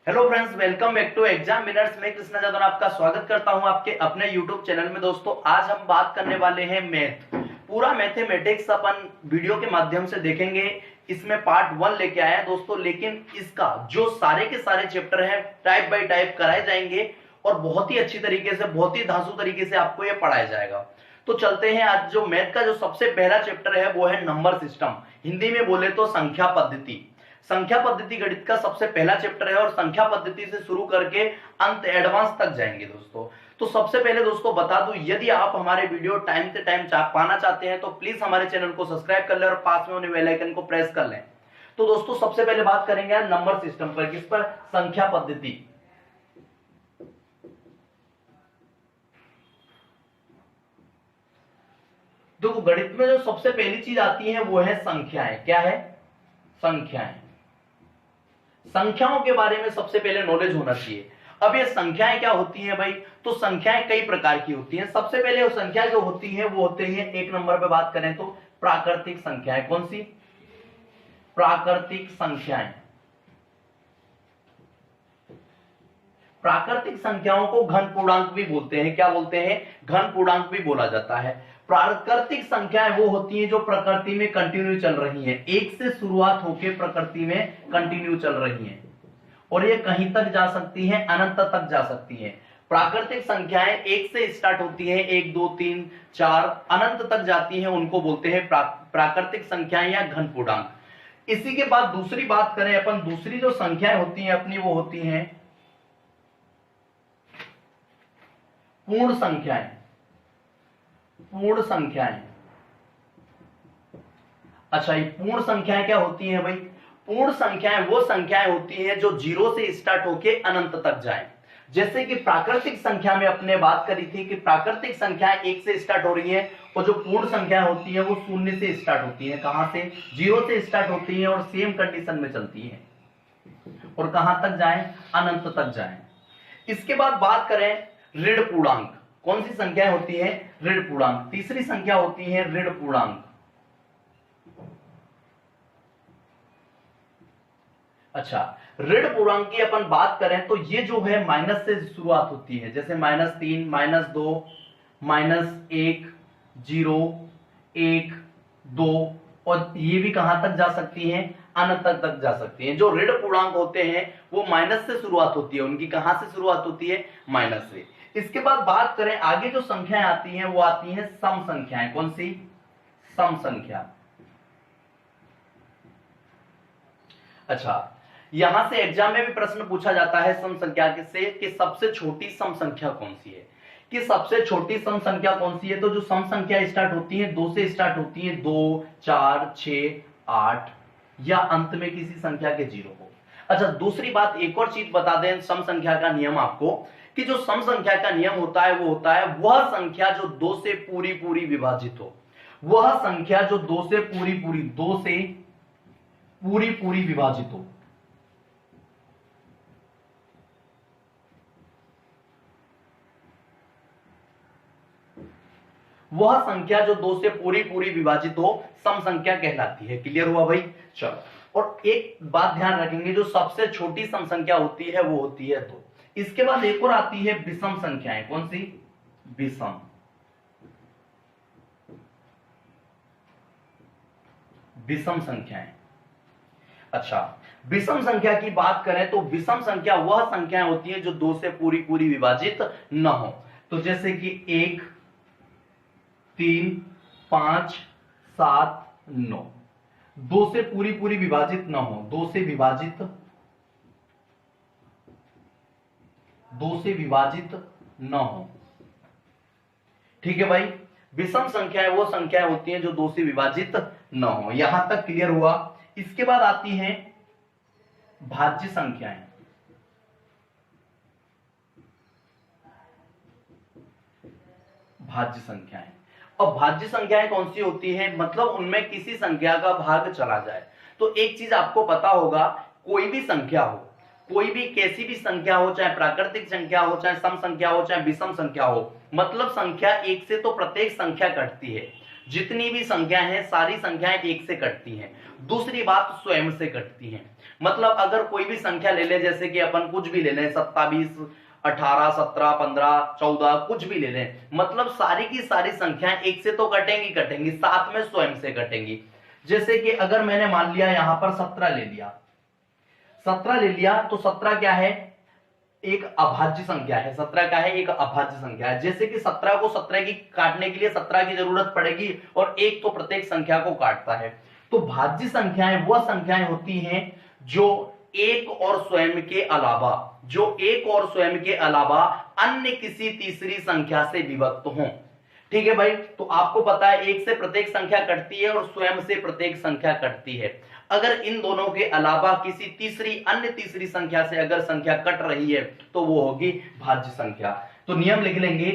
Hello friends, welcome back to exam winners. मैं कृष्णा जादव आपका स्वागत करता हूं आपके अपने यूट्यूब चैनल में। दोस्तों, आज हम बात करने वाले हैं मैथ। पूरा मैथमेटिक्स अपन वीडियो के माध्यम से देखेंगे। इसमें पार्ट 1 लेके आए हैं दोस्तों, लेकिन इसका जो सारे के सारे चैप्टर हैं टाइप बाय टाइप कराए जाएंगे और बहुत ही अच्छी तरीके से, बहुत ही धांसू तरीके से आपको ये पढ़ाया जाएगा। तो चलते हैं। आज जो मैथ का जो सबसे पहला चैप्टर है वो है नंबर सिस्टम, हिंदी में बोले तो संख्या पद्धति। संख्या पद्धति गणित का सबसे पहला चैप्टर है और संख्या पद्धति से शुरू करके अंत एडवांस तक जाएंगे दोस्तों। तो सबसे पहले दोस्तों बता दूं, यदि आप हमारे वीडियो टाइम से टाइम पाना चाहते हैं तो प्लीज हमारे चैनल को सब्सक्राइब कर लें और पास में होने बेल आइकन को प्रेस कर लें। तो दोस्तों सबसे पहले बात करेंगे नंबर सिस्टम पर, किस पर? संख्या पद्धति। देखो, गणित में जो सबसे पहली चीज आती है वो है संख्याएं। क्या है? संख्याएं। संख्याओं के बारे में सबसे पहले नॉलेज होना चाहिए। अब ये संख्याएं क्या होती हैं भाई? तो संख्याएं कई प्रकार की होती हैं। सबसे पहले वो संख्या जो होती है वो होते हैं, एक नंबर पे बात करें तो प्राकृतिक संख्याएं। कौन सी? प्राकृतिक संख्याएं। प्राकृतिक संख्याओं को घन पूर्णांक भी बोलते हैं। क्या बोलते हैं? घन पूर्णांक भी बोला जाता है। प्राकृतिक संख्याएं वो होती हैं जो प्रकृति में कंटिन्यू चल रही हैं, एक से शुरुआत होकर प्रकृति में कंटिन्यू चल रही हैं और ये कहीं तक जा सकती हैं, अनंत तक जा सकती हैं। प्राकृतिक संख्याएं एक से स्टार्ट होती हैं, 1 2 3 4 अनंत तक जाती हैं, उनको बोलते हैं प्राकृतिक संख्याएं या घन पूर्णांक। इसी के बाद दूसरी बात करें अपन, दूसरी जो संख्याएं होती हैं अपनी वो होती हैं पूर्ण संख्याएं। पूर्ण संख्याएं। अच्छा, ये पूर्ण संख्याएं क्या होती हैं भाई? पूर्ण संख्याएं वो संख्याएं होती हैं जो 0 से स्टार्ट होके अनंत तक जाएं। जैसे कि प्राकृतिक संख्या में अपने बात करी थी कि प्राकृतिक संख्याएं 1 से स्टार्ट हो रही हैं और जो पूर्ण संख्या होती है वो 0 से स्टार्ट होती है। कहां से? 0 से स्टार्ट होती है और सेम कंडीशन में चलती है और कहां तक जाएं? अनंत तक जाएं। इसके बाद बात करें ऋण पूर्णांक। कौन सी संख्या होती है? ऋण पूर्णांक। तीसरी संख्या होती है ऋण पूर्णांक। अच्छा, ऋण पूर्णांक की अपन बात करें तो ये जो है माइनस से शुरुआत होती है, जैसे -3 -2 -1 0 1 2 और ये भी कहां तक जा सकती हैं? अनंत तक जा सकती हैं। जो ऋण पूर्णांक होते हैं वो माइनस से शुरुआत होती है, उनकी कहां से शुरुआत होती है? माइनस से। इसके बाद बात करें आगे जो संख्याएं आती हैं वो आती हैं सम संख्याएं। कौन सी? सम संख्या। अच्छा, यहां से एग्जाम में भी प्रश्न पूछा जाता है सम संख्या से कि सबसे छोटी सम संख्या कौन सी है, कि सबसे छोटी सम संख्या कौन सी है। तो जो सम संख्या स्टार्ट होती है 2 से स्टार्ट होती है, 2 4 6 8 या अंत में किसी संख्या के 0 हो। अच्छा, दूसरी बात एक और चीज बता दें सम संख्या का नियम आपको, कि जो सम संख्या का नियम होता है वो होता है वह संख्या जो 2 से पूरी पूरी विभाजित हो। वह संख्या जो 2 से पूरी पूरी विभाजित हो। वह संख्या जो 2 से पूरी पूरी विभाजित हो सम संख्या कहलाती है। क्लियर हुआ भाई? चलो, और एक बात ध्यान रखेंगे, जो सबसे छोटी सम संख्या होती है वो होती है 2। इसके बाद एक और आती है विषम संख्याएं। कौन सी? विषम। विषम संख्याएं। अच्छा, विषम संख्या की बात करें तो विषम संख्या वह संख्याएं होती है जो 2 से पूरी पूरी विभाजित न हो। तो जैसे कि 1 3 5 7 9 2 से पूरी पूरी विभाजित न हो, 2 से विभाजित न हो। ठीक है भाई? विषम संख्याएं वो संख्याएं होती हैं जो 2 से विभाजित न हो। यहां तक क्लियर हुआ? इसके बाद आती हैं भाज्य संख्याएं। भाज्य संख्याएं। अब भाज्य संख्याएं कौन सी होती है? मतलब उनमें किसी संख्या का भाग चला जाए। तो एक चीज आपको पता होगा, कोई भी संख्या हो, कोई भी कैसी भी संख्या हो, चाहे प्राकृतिक संख्या हो, चाहे सम संख्या हो, चाहे विषम संख्या हो, मतलब संख्या 1 से तो प्रत्येक संख्या कटती है। जितनी भी संख्या है सारी संख्याएं एक से कटती हैं। दूसरी बात स्वयं से कटती हैं। मतलब अगर कोई भी संख्या ले ले, जैसे कि अपन कुछ भी ले लें 27, 18, 17, 15, 14, कुछ भी ले लें, मतलब सारी की सारी संख्याएं एक से तो कटेंगी, साथ में स्वयं से कटेंगी। जैसे कि अगर मैंने मान लिया यहां पर 17 ले लिया, 17 ले लिया, तो 17 क्या है, एक अभाज्य संख्या है। 17 का है, एक अभाज्य संख्या है। जैसे कि 17 को 17 की काटने के लिए 17 की जरूरत पड़ेगी और एक तो प्रत्येक संख्या को काटता है। तो भाज्य संख्याएं वह संख्याएं होती हैं जो एक और स्वयं के अलावा अन्य किसी तीसरी संख्या से विभक्त हों। ठीक है भाई, तो आपको पता है एक से प्रत्येक संख्या कटती है और स्वयं से प्रत्येक संख्या कटती है। अगर इन दोनों के अलावा किसी अन्य तीसरी संख्या से अगर संख्या कट रही है तो वो होगी भाज्य संख्या। तो नियम लिख लेंगे,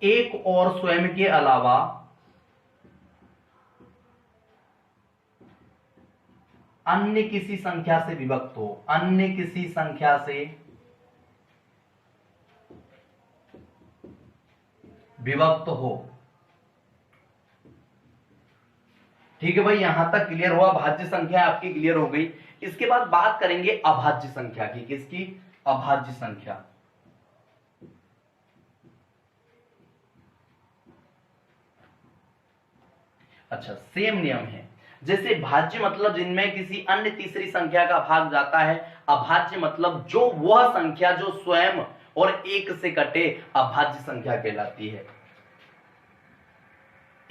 एक और स्वयं के अलावा अन्य किसी संख्या से विभक्त हो, अन्य किसी संख्या से विभक्त हो। ठीक है भाई, यहां तक क्लियर हुआ, भाज्य संख्या आपकी क्लियर हो गई। इसके बाद बात करेंगे अभाज्य संख्या की। किसकी? अभाज्य संख्या। अच्छा, सेम नियम है। जैसे भाज्य मतलब जिनमें किसी अन्य तीसरी संख्या का भाग जाता है, अभाज्य मतलब जो वह संख्या जो स्वयं और एक से कटे अभाज्य संख्या कहलाती है।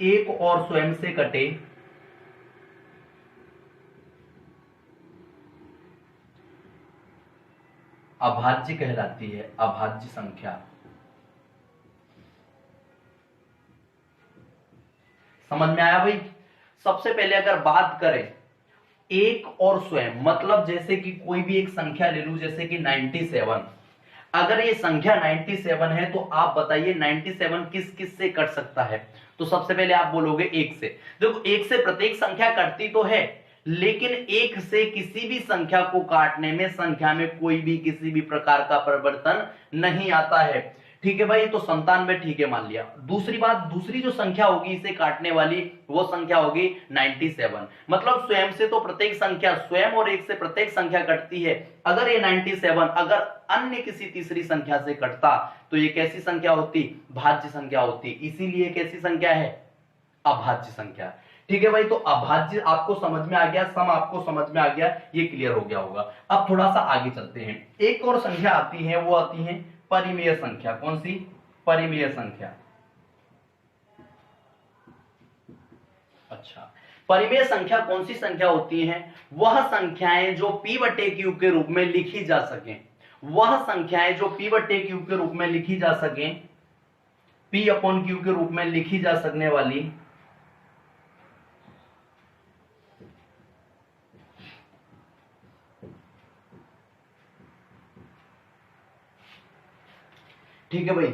एक और स्वयं से कटे अभाज्य कहलाती है, अभाज्य संख्या। समझ में आया भाई? सबसे पहले अगर बात करें एक और स्वयं, मतलब जैसे कि कोई भी एक संख्या ले लूं, जैसे कि 97। अगर ये संख्या 97 है तो आप बताइए 97 किस किस से कट सकता है? तो सबसे पहले आप बोलोगे एक से। देखो, एक से प्रत्येक संख्या कटती तो है, लेकिन एक से किसी भी संख्या को काटने में संख्या में कोई भी किसी भी प्रकार का परिवर्तन नहीं आता है। ठीक है भाई, तो 97 ठीक है मान लिया। दूसरी बात, दूसरी जो संख्या होगी इसे काटने वाली वो संख्या होगी 97। मतलब स्वयं से तो प्रत्येक संख्या, स्वयं और एक से प्रत्येक संख्या कटती है। अगर ये 97 अगर अन्य किसी तीसरी संख्या से कटता तो ये कैसी संख्या होती? भाज्य संख्या होती। इसीलिए कैसी संख्या है? अभाज्य संख्या। ठीक है भाई, तो अभाज्य आपको समझ में आ गया, सम आपको समझ में आ गया, ये क्लियर हो गया होगा। अब थोड़ा सा आगे चलते हैं। एक और संख्या आती है, वो आती है परिमेय संख्या। कौन सी? परिमेय संख्या। अच्छा, परिमेय संख्या कौन सी संख्या होती है? वह संख्याएं जो p/q के रूप में लिखी जा सके, वह संख्याएं जो p/q के रूप में लिखी जा सके, p/q के रूप में लिखी जा सकने वाली ठीक है भाई,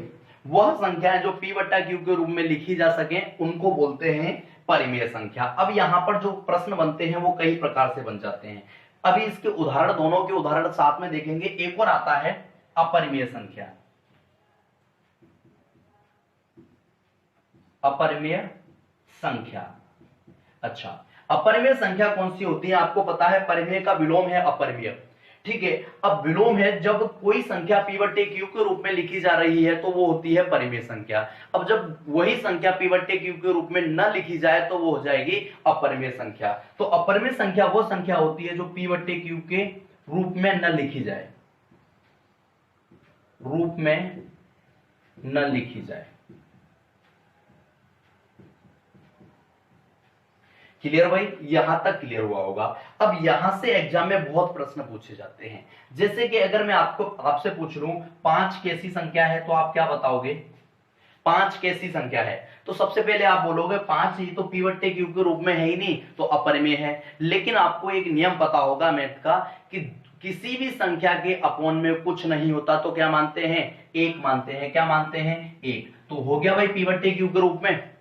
वह संख्याएं जो p/q के रूप में लिखी जा सके उनको बोलते हैं परिमेय संख्या। अब यहां पर जो प्रश्न बनते हैं वो कई प्रकार से बन जाते हैं। अभी इसके उदाहरण, दोनों के उदाहरण साथ में देखेंगे। एक और आता है अपरिमेय संख्या। अपरिमेय संख्या। अच्छा, अपरिमेय संख्या कौन सी होती है? आपको पता है परिमेय का विलोम है अपरिमेय। ठीक है, अब विलोम है, जब कोई संख्या p/q के रूप में लिखी जा रही है तो वो होती है परिमेय संख्या। अब जब वही संख्या p/q के रूप में न लिखी जाए तो वो हो जाएगी अपरिमेय संख्या। तो अपरिमेय संख्या वो संख्या होती है जो p/q के रूप में न लिखी जाए, रूप में न लिखी जाए। क्लियर भाई? यहां तक क्लियर हुआ होगा। अब यहां से एग्जाम में बहुत प्रश्न पूछे जाते हैं। जैसे कि अगर मैं आपसे पूछ लूं 5 कैसी संख्या है, तो आप क्या बताओगे? 5 कैसी संख्या है? तो सबसे पहले आप बोलोगे 5 ही तो p/q के रूप में है ही नहीं, तो अपरिमेय है। लेकिन आपको एक नियम पता होगा मैथ का कि किसी भी संख्या के अपॉन में कुछ नहीं होता तो क्या मानते हैं? 1 मानते हैं। क्या मानते हैं? 1। तो हो गया भाई p/q के रूप में,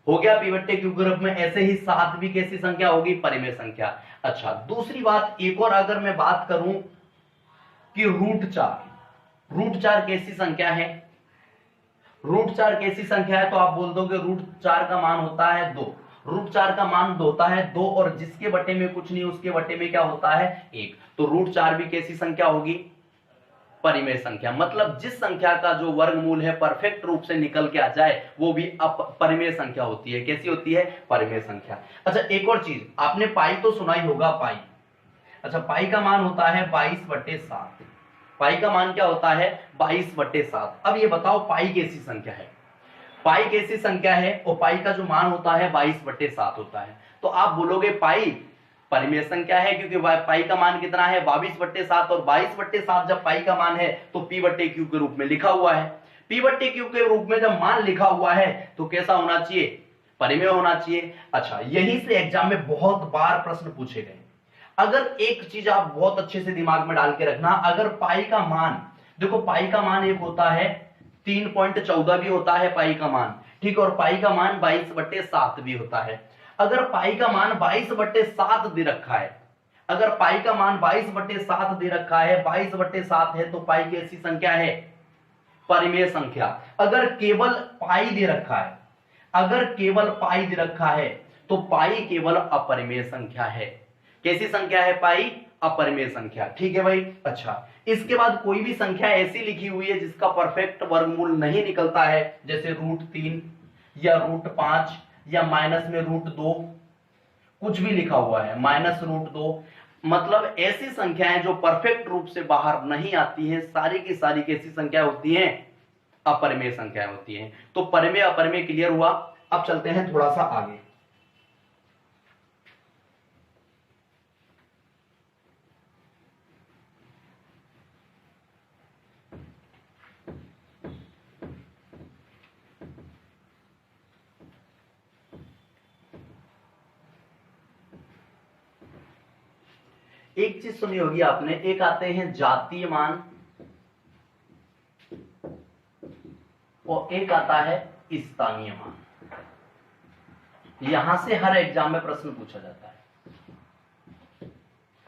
हो गया p/q के रूप में। ऐसे ही 7 भी कैसी संख्या होगी? परिमेय संख्या। अच्छा, दूसरी बात, एक और अगर मैं बात करूं कि √4, √4 कैसी संख्या है? √4 कैसी संख्या है? तो आप बोल दोगे √4 का मान होता है 2। √4 का मान होता है 2 और जिसके बटे में कुछ नहीं उसके बटे में क्या होता है 1। तो √4 भी कैसी संख्या होगी? परिमेय संख्या। मतलब जिस संख्या का जो वर्गमूल है परफेक्ट रूप से निकल के आ जाए वो भी परिमेय संख्या होती है। कैसी होती है? परिमेय संख्या। अच्छा एक और चीज, आपने पाई तो सुना ही होगा, पाई। अच्छा पाई का मान होता है 22/7। पाई का मान क्या होता है? 22/7। अब ये बताओ पाई कैसी संख्या है? पाई कैसी संख्या है? और पाई का जो मान होता है 22/7 होता है। तो आप बोलोगे पाई परिमेय संख्या है क्योंकि पाई का मान कितना है? 22/7। और 22/7 जब पाई का मान है तो p/q के रूप में लिखा हुआ है। p/q के रूप में जब मान लिखा हुआ है तो कैसा होना चाहिए? परिमेय होना चाहिए। अच्छा यहीं से एग्जाम में बहुत बार प्रश्न पूछे गए। अगर एक चीज आप बहुत अच्छे से दिमाग में डाल के रखना, अगर पाई का मान, देखो पाई का मान एक होता है 3.14 भी होता है पाई का मान, ठीक है, और पाई का मान 22/7 भी होता है। अगर पाई का मान 22/7 दे रखा है, अगर पाई का मान 22/7 दे रखा है, 22/7 है तो पाई की ऐसी संख्या है परिमेय संख्या। अगर केवल पाई दे रखा है, अगर केवल पाई दे रखा है तो पाई केवल अपरिमेय संख्या है। कैसी संख्या है? पाई अपरिमेय संख्या। ठीक है भाई। अच्छा इसके बाद कोई भी संख्या ऐसी लिखी हुई है जिसका परफेक्ट वर्गमूल नहीं निकलता है, जैसे √3 या √5 या माइनस में √2, कुछ भी लिखा हुआ है -√2, मतलब ऐसी संख्याएं जो परफेक्ट रूप से बाहर नहीं आती है, सारी की सारी कैसी संख्या होती हैं? अपरिमेय संख्याएं होती हैं। तो परिमेय अपरिमेय क्लियर हुआ। अब चलते हैं थोड़ा सा आगे। एक चीज सुनी होगी आपने, एक आते हैं जातीय मान और एक आता है स्थानीय मान। यहां से हर एग्जाम में प्रश्न पूछा जाता है,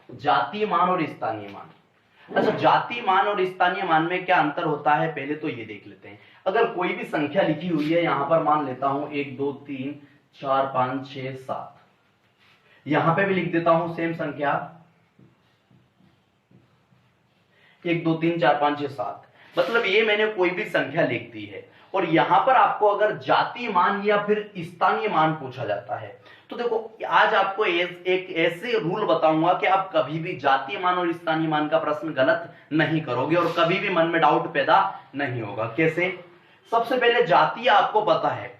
जातीय मान और स्थानीय मान। अच्छा जातीय मान और स्थानीय मान में क्या अंतर होता है पहले तो ये देख लेते हैं। अगर कोई भी संख्या लिखी हुई है, यहां पर मान लेता हूं 1 2 3 4 5 6 7, यहां पे भी लिख देता हूं सेम संख्या 1 2 3 4 5 6 7, मतलब ये मैंने कोई भी संख्या लिख दी है। और यहां पर आपको अगर जातीय मान या फिर स्थानीय मान पूछा जाता है तो देखो आज आपको एक ऐसे रूल बताऊंगा कि आप कभी भी जातीय मान और स्थानीय मान का प्रश्न गलत नहीं करोगे और कभी भी मन में डाउट पैदा नहीं होगा। कैसे? सबसे पहले जातीय आपको पता है,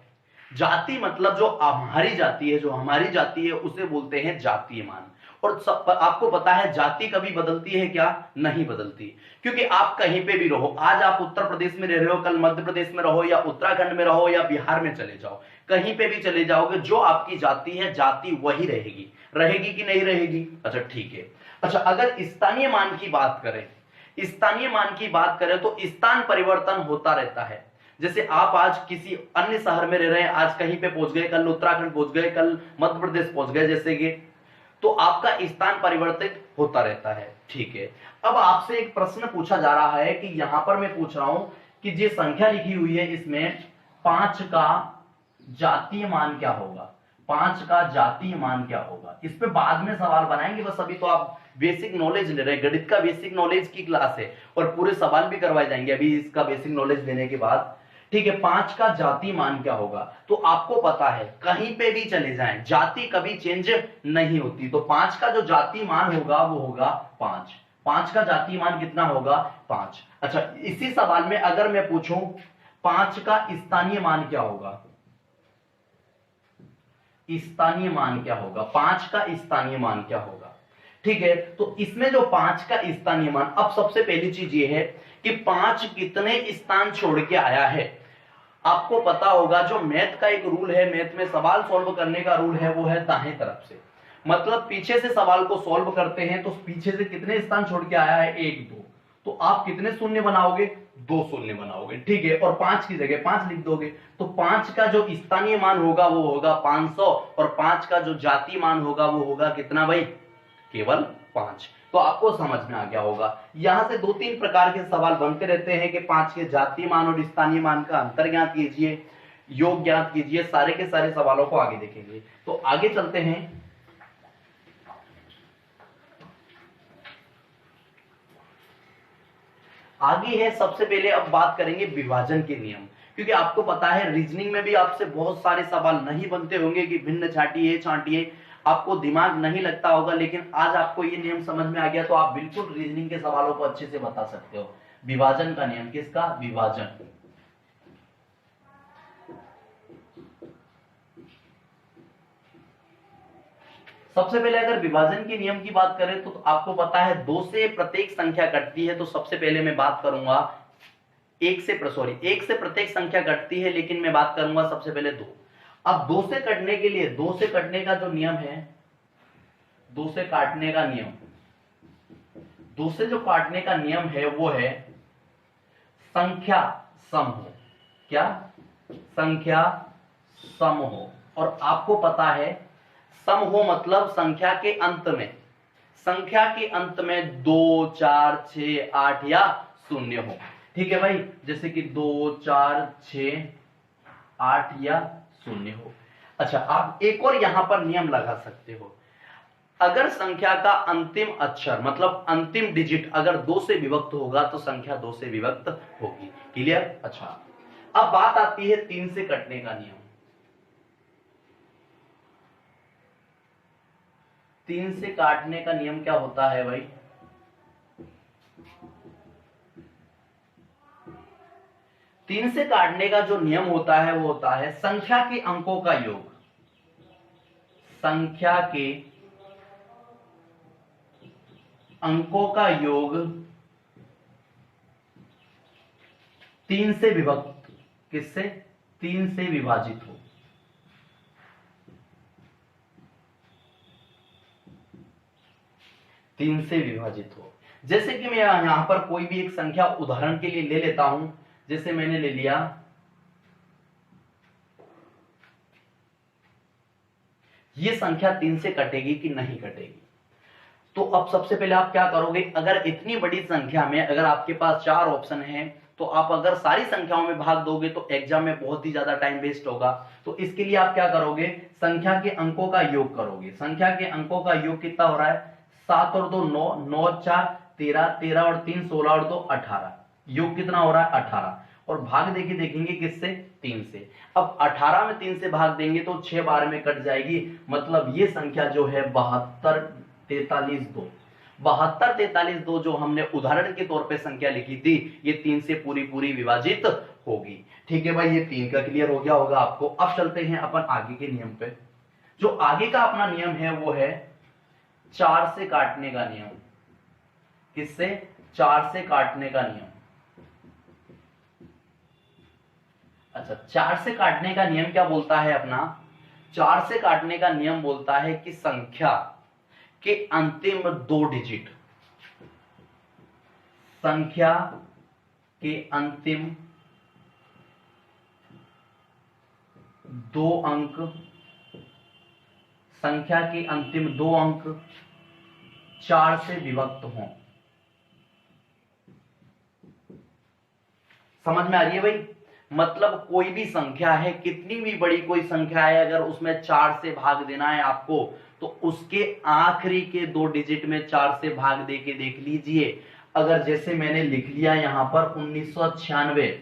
जाति मतलब जो हमारी जाति है, जो हमारी जाति है उसे बोलते हैं जातीय मान। और आपको पता है जाति कभी बदलती है क्या? नहीं बदलती, क्योंकि आप कहीं पे भी रहो, आज आप उत्तर प्रदेश में रह रहे हो, कल मध्य प्रदेश में रहो या उत्तराखंड में रहो या बिहार में चले जाओ, कहीं पे भी चले जाओगे, जो आपकी जाति है जाति वही रहेगी। रहेगी कि नहीं रहेगी? अच्छा ठीक है। अच्छा अगर स्थानीय मान की बात करें, स्थानीय मान की बात करें तो स्थान परिवर्तन होता रहता है। जैसे आप आज किसी अन्य शहर में रह रहे हैं, आज कहीं पे पहुंच गए, कल उत्तराखंड पहुंच गए, कल मध्य प्रदेश पहुंच गए, जैसे कि, तो आपका स्थान परिवर्तित होता रहता है। ठीक है। अब आपसे एक प्रश्न पूछा जा रहा है कि यहां पर मैं पूछ रहा हूं कि जो संख्या लिखी हुई है इसमें 5 का जातीय मान क्या होगा? 5 का जातीय मान क्या होगा? इस पे बाद में सवाल बनाएंगे, बस अभी तो आप बेसिक नॉलेज ले रहे हैं, गणित का बेसिक नॉलेज की क्लास है और पूरे सवाल भी करवाए जाएंगे अभी इसका बेसिक नॉलेज देने के बाद। ठीक है। 5 का जातीय मान क्या होगा? तो आपको पता है कहीं पे भी चले जाएं जाति कभी चेंज नहीं होती, तो 5 का जो जातीय मान होगा वो होगा 5। 5 का जातीय मान कितना होगा? 5। अच्छा इसी सवाल में अगर मैं पूछूं 5 का स्थानीय मान क्या होगा? स्थानीय मान क्या होगा? 5 का स्थानीय मान क्या होगा? ठीक है। तो इसमें जो 5 का स्थानीय मान, अब सबसे पहली चीज ये है कि 5 कितने स्थान छोड़ के आया है। आपको पता होगा जो मैथ का एक रूल है, मैथ में सवाल सॉल्व करने का रूल है, वो है दाएं तरफ से, मतलब पीछे से सवाल को सॉल्व करते हैं तो पीछे से कितने स्थान छोड़ के आया है? 1 2, तो आप कितने शून्य बनाओगे? 2 शून्य बनाओगे। ठीक है। और 5 की जगह 5 लिख दोगे, तो 5 का जो स्थानीय मान होगा वो होगा 500 और 5 का जो जातीय मान होगा वो होगा कितना भाई? केवल 5। तो आपको समझ में आ गया होगा। यहां से 2-3 प्रकार के सवाल बनते रहते हैं कि 5 के जातीय मान और स्थानीय मान का अंतर ज्ञात कीजिए, योग ज्ञात कीजिए, सारे के सारे सवालों को आगे देखेंगे। तो आगे चलते हैं। आगे है सबसे पहले अब बात करेंगे विभाजन के नियम, क्योंकि आपको पता है रीजनिंग में भी आपसे बहुत सारे सवाल नहीं बनते होंगे कि भिन्न छांटिए छांटिए, आपको दिमाग नहीं लगता होगा, लेकिन आज आपको ये नियम समझ में आ गया तो आप बिल्कुल रीजनिंग के सवालों को अच्छे से बता सकते हो। विभाजन का नियम, किसका? विभाजन। सबसे पहले अगर विभाजन के नियम की बात करें तो आपको पता है 2 से प्रत्येक संख्या कटती है, तो सबसे पहले मैं बात करूंगा एक से प्रत्येक संख्या कटती है, लेकिन मैं बात करूंगा सबसे पहले 2। अब 2 से कटने के लिए 2 से कटने का जो नियम है, 2 से काटने का नियम, 2 से जो काटने का नियम है वो है संख्या सम हो। क्या? संख्या सम हो। और आपको पता है सम हो मतलब संख्या के अंत में 2, 4, 6, 8 या 0 हो। ठीक है भाई, जैसे कि 2, 4, 6, 8 या 0 हो। अच्छा, आप एक और यहां पर नियम लगा सकते हो, अगर संख्या का अंतिम अक्षर मतलब अंतिम डिजिट अगर 2 से विभक्त होगा तो संख्या 2 से विभक्त होगी। क्लियर? अच्छा, अब बात आती है 3 से कटने का नियम। 3 से काटने का नियम क्या होता है भाई? 3 से काटने का जो नियम होता है वो होता है संख्या के अंकों का योग। संख्या के अंकों का योग 3 से विभक्त, किससे? 3 से विभाजित हो। तीन से विभाजित हो। जैसे कि मैं यहां पर कोई भी एक संख्या उदाहरण के लिए ले लेता हूं, जैसे मैंने ले लिया ये संख्या 3 से कटेगी कि नहीं कटेगी। तो अब सबसे पहले आप क्या करोगे, अगर इतनी बड़ी संख्या में अगर आपके पास 4 ऑप्शन हैं तो आप अगर सारी संख्याओं में भाग दोगे तो एग्जाम में बहुत ही ज्यादा टाइम वेस्ट होगा। तो इसके लिए आप क्या करोगे, संख्या के अंकों का योग करोगे। संख्या के अंकों का योग कितना हो रहा है? 7 और 2 9, 9 4 13, 13 और 3 16 और 2 18। योग कितना हो रहा है? 18। और भाग देखेंगे किससे? 3 से। अब 18 में 3 से भाग देंगे तो 6 बार में कट जाएगी, मतलब ये संख्या जो है 72 43 2। 72 43 2 जो हमने उदाहरण के तौर पे संख्या लिखी थी, ये 3 से पूरी विभाजित होगी। ठीक है भाई, ये 3 का क्लियर हो गया होगा आपको। अब चलते हैं अपन आगे के नियम पे। जो आगे का अपना नियम है वो है 4 से काटने का नियम। किससे? 4 से काटने का नियम। अच्छा, 4 से काटने का नियम क्या बोलता है अपना? 4 से काटने का नियम बोलता है कि संख्या के अंतिम 2 डिजिट, संख्या के अंतिम 2 अंक, संख्या के अंतिम 2 अंक 4 से विभक्त हों। समझ में आ रही है भाई? मतलब कोई भी संख्या है, कितनी भी बड़ी कोई संख्या है, अगर उसमें 4 से भाग देना है आपको तो उसके आखिरी के 2 डिजिट में 4 से भाग दे के देख लीजिए। अगर जैसे मैंने लिख लिया यहां पर 1996,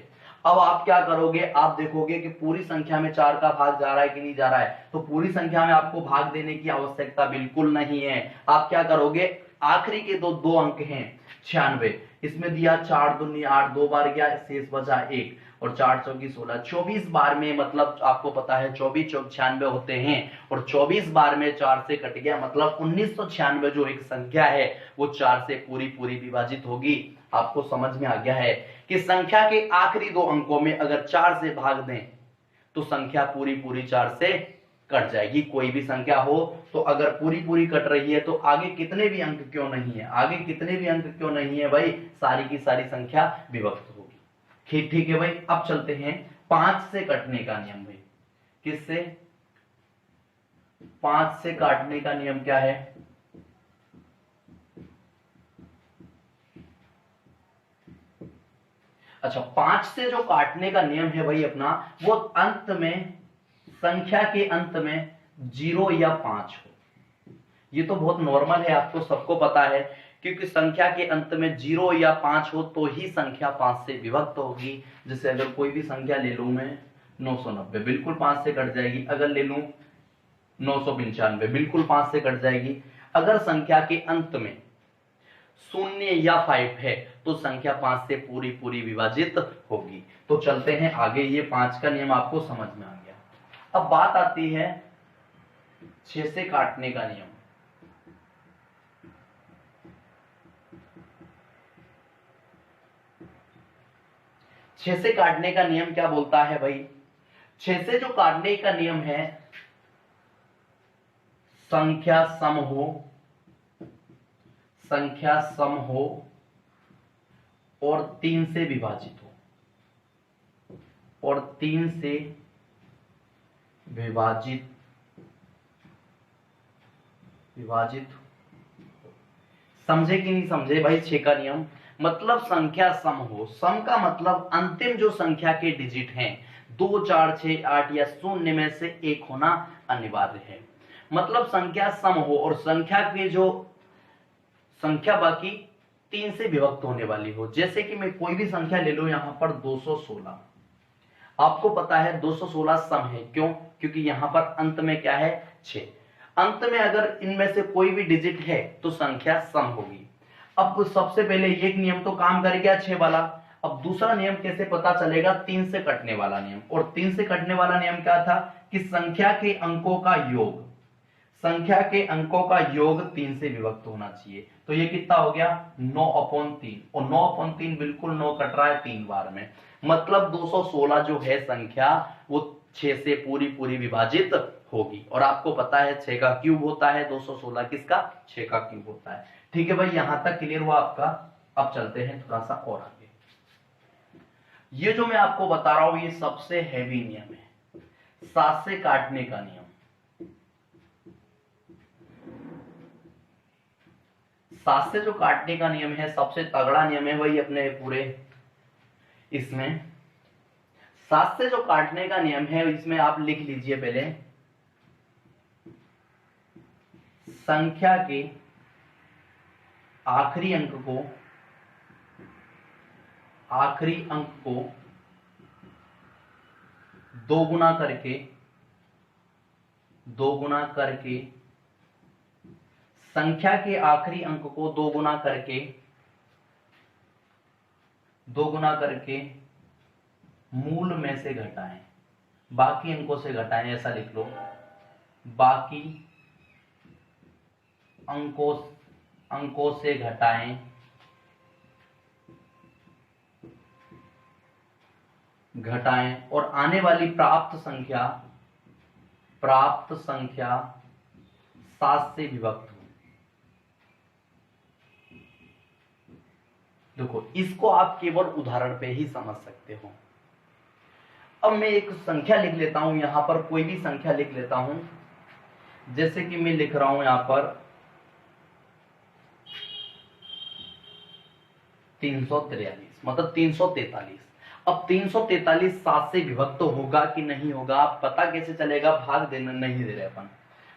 अब आप क्या करोगे, आप देखोगे कि पूरी संख्या में 4 का भाग जा रहा है कि नहीं जा रहा है। तो पूरी संख्या में आपको भाग देने की आवश्यकता बिल्कुल नहीं है। आप क्या करोगे, आखिरी के दो अंक हैं 96, इसमें दिया 4 दूनी 8, 2 बार गया, शेष बचा 1 और 4 चौकी 16, 24 बार में, मतलब आपको पता है 24 चौक 96 होते हैं और 24 बार में 4 से कट गया, मतलब 1996 जो एक संख्या है वो 4 से पूरी विभाजित होगी। आपको समझ में आ गया है कि संख्या के आखिरी 2 अंकों में अगर 4 से भाग दें तो संख्या पूरी 4 से कट जाएगी। कोई भी संख्या हो तो अगर पूरी कट रही है तो आगे कितने भी अंक क्यों नहीं है, आगे कितने भी अंक क्यों नहीं है भाई, सारी की सारी संख्या विभक्त होगी। ठीक है भाई। अब चलते हैं 5 से कटने का नियम भाई। किससे? 5 से काटने का नियम क्या है? अच्छा, 5 से जो काटने का नियम है भाई अपना, वो अंत में, संख्या के अंत में 0 या 5 हो। ये तो बहुत नॉर्मल है, आपको सबको पता है, क्योंकि संख्या के अंत में 0 या 5 हो तो ही संख्या 5 से विभक्त होगी। जैसे अगर कोई भी संख्या ले लूं मैं 990, बिल्कुल 5 से कट जाएगी। अगर ले लूं 995, बिल्कुल 5 से कट जाएगी। अगर संख्या के अंत में 0 या 5 है तो संख्या 5 से पूरी पूरी विभाजित होगी। तो चलते हैं आगे, ये 5 का नियम आपको समझ में आ गया। अब बात आती है 6 से काटने का नियम। छह से काटने का नियम क्या बोलता है भाई? 6 से जो काटने का नियम है, संख्या सम हो, संख्या सम हो और 3 से विभाजित हो, और 3 से विभाजित समझे कि नहीं समझे भाई? 6 का नियम मतलब संख्या सम हो। सम का मतलब अंतिम जो संख्या के डिजिट हैं 2, 4, 6, 8 या 0 में से एक होना अनिवार्य है। मतलब संख्या सम हो और संख्या के जो संख्या बाकी 3 से विभक्त होने वाली हो। जैसे कि मैं कोई भी संख्या ले लो, यहां पर 216, आपको पता है 216 सम है। क्यों? क्योंकि यहां पर अंत में क्या है? 6। अंत में अगर इनमें से कोई भी डिजिट है तो संख्या सम होगी। अब सबसे पहले एक नियम तो काम कर गया 6 वाला। अब दूसरा नियम कैसे पता चलेगा? 3 से कटने वाला नियम। और 3 से कटने वाला नियम क्या था? कि संख्या के अंकों का योग, संख्या के अंकों का योग 3 से विभक्त होना चाहिए। तो ये कितना हो गया? 9/3। और 9/3 बिल्कुल 9 कट रहा है 3 बार में, मतलब 216 जो है संख्या वो 6 से पूरी पूरी विभाजित होगी। और आपको पता है 6 का क्यूब होता है 216, किसका? 6 का क्यूब होता है। ठीक है भाई, यहां तक क्लियर हुआ आपका। अब चलते हैं थोड़ा सा और आगे। ये जो मैं आपको बता रहा हूं ये सबसे हैवी नियम है, 7 से काटने का नियम। 7 से जो काटने का नियम है सबसे तगड़ा नियम है भाई अपने पूरे इसमें। 7 से जो काटने का नियम है इसमें आप लिख लीजिए पहले, संख्या के आखिरी अंक को 2 गुना करके संख्या के आखिरी अंक को 2 गुना करके मूल में से घटाएं, बाकी अंकों से घटाएं, ऐसा लिख लो। बाकी अंकों से घटाएं और आने वाली प्राप्त संख्या 7 से विभक्त हो। देखो, इसको आप केवल उदाहरण पे ही समझ सकते हो। अब मैं एक संख्या लिख लेता हूं, यहां पर कोई भी संख्या लिख लेता हूं। जैसे कि मैं लिख रहा हूं यहां पर 343, मतलब 343। अब 343 7 से विभक्त तो होगा कि नहीं होगा, आप पता कैसे चलेगा? भाग देना नहीं दे रहे अपन,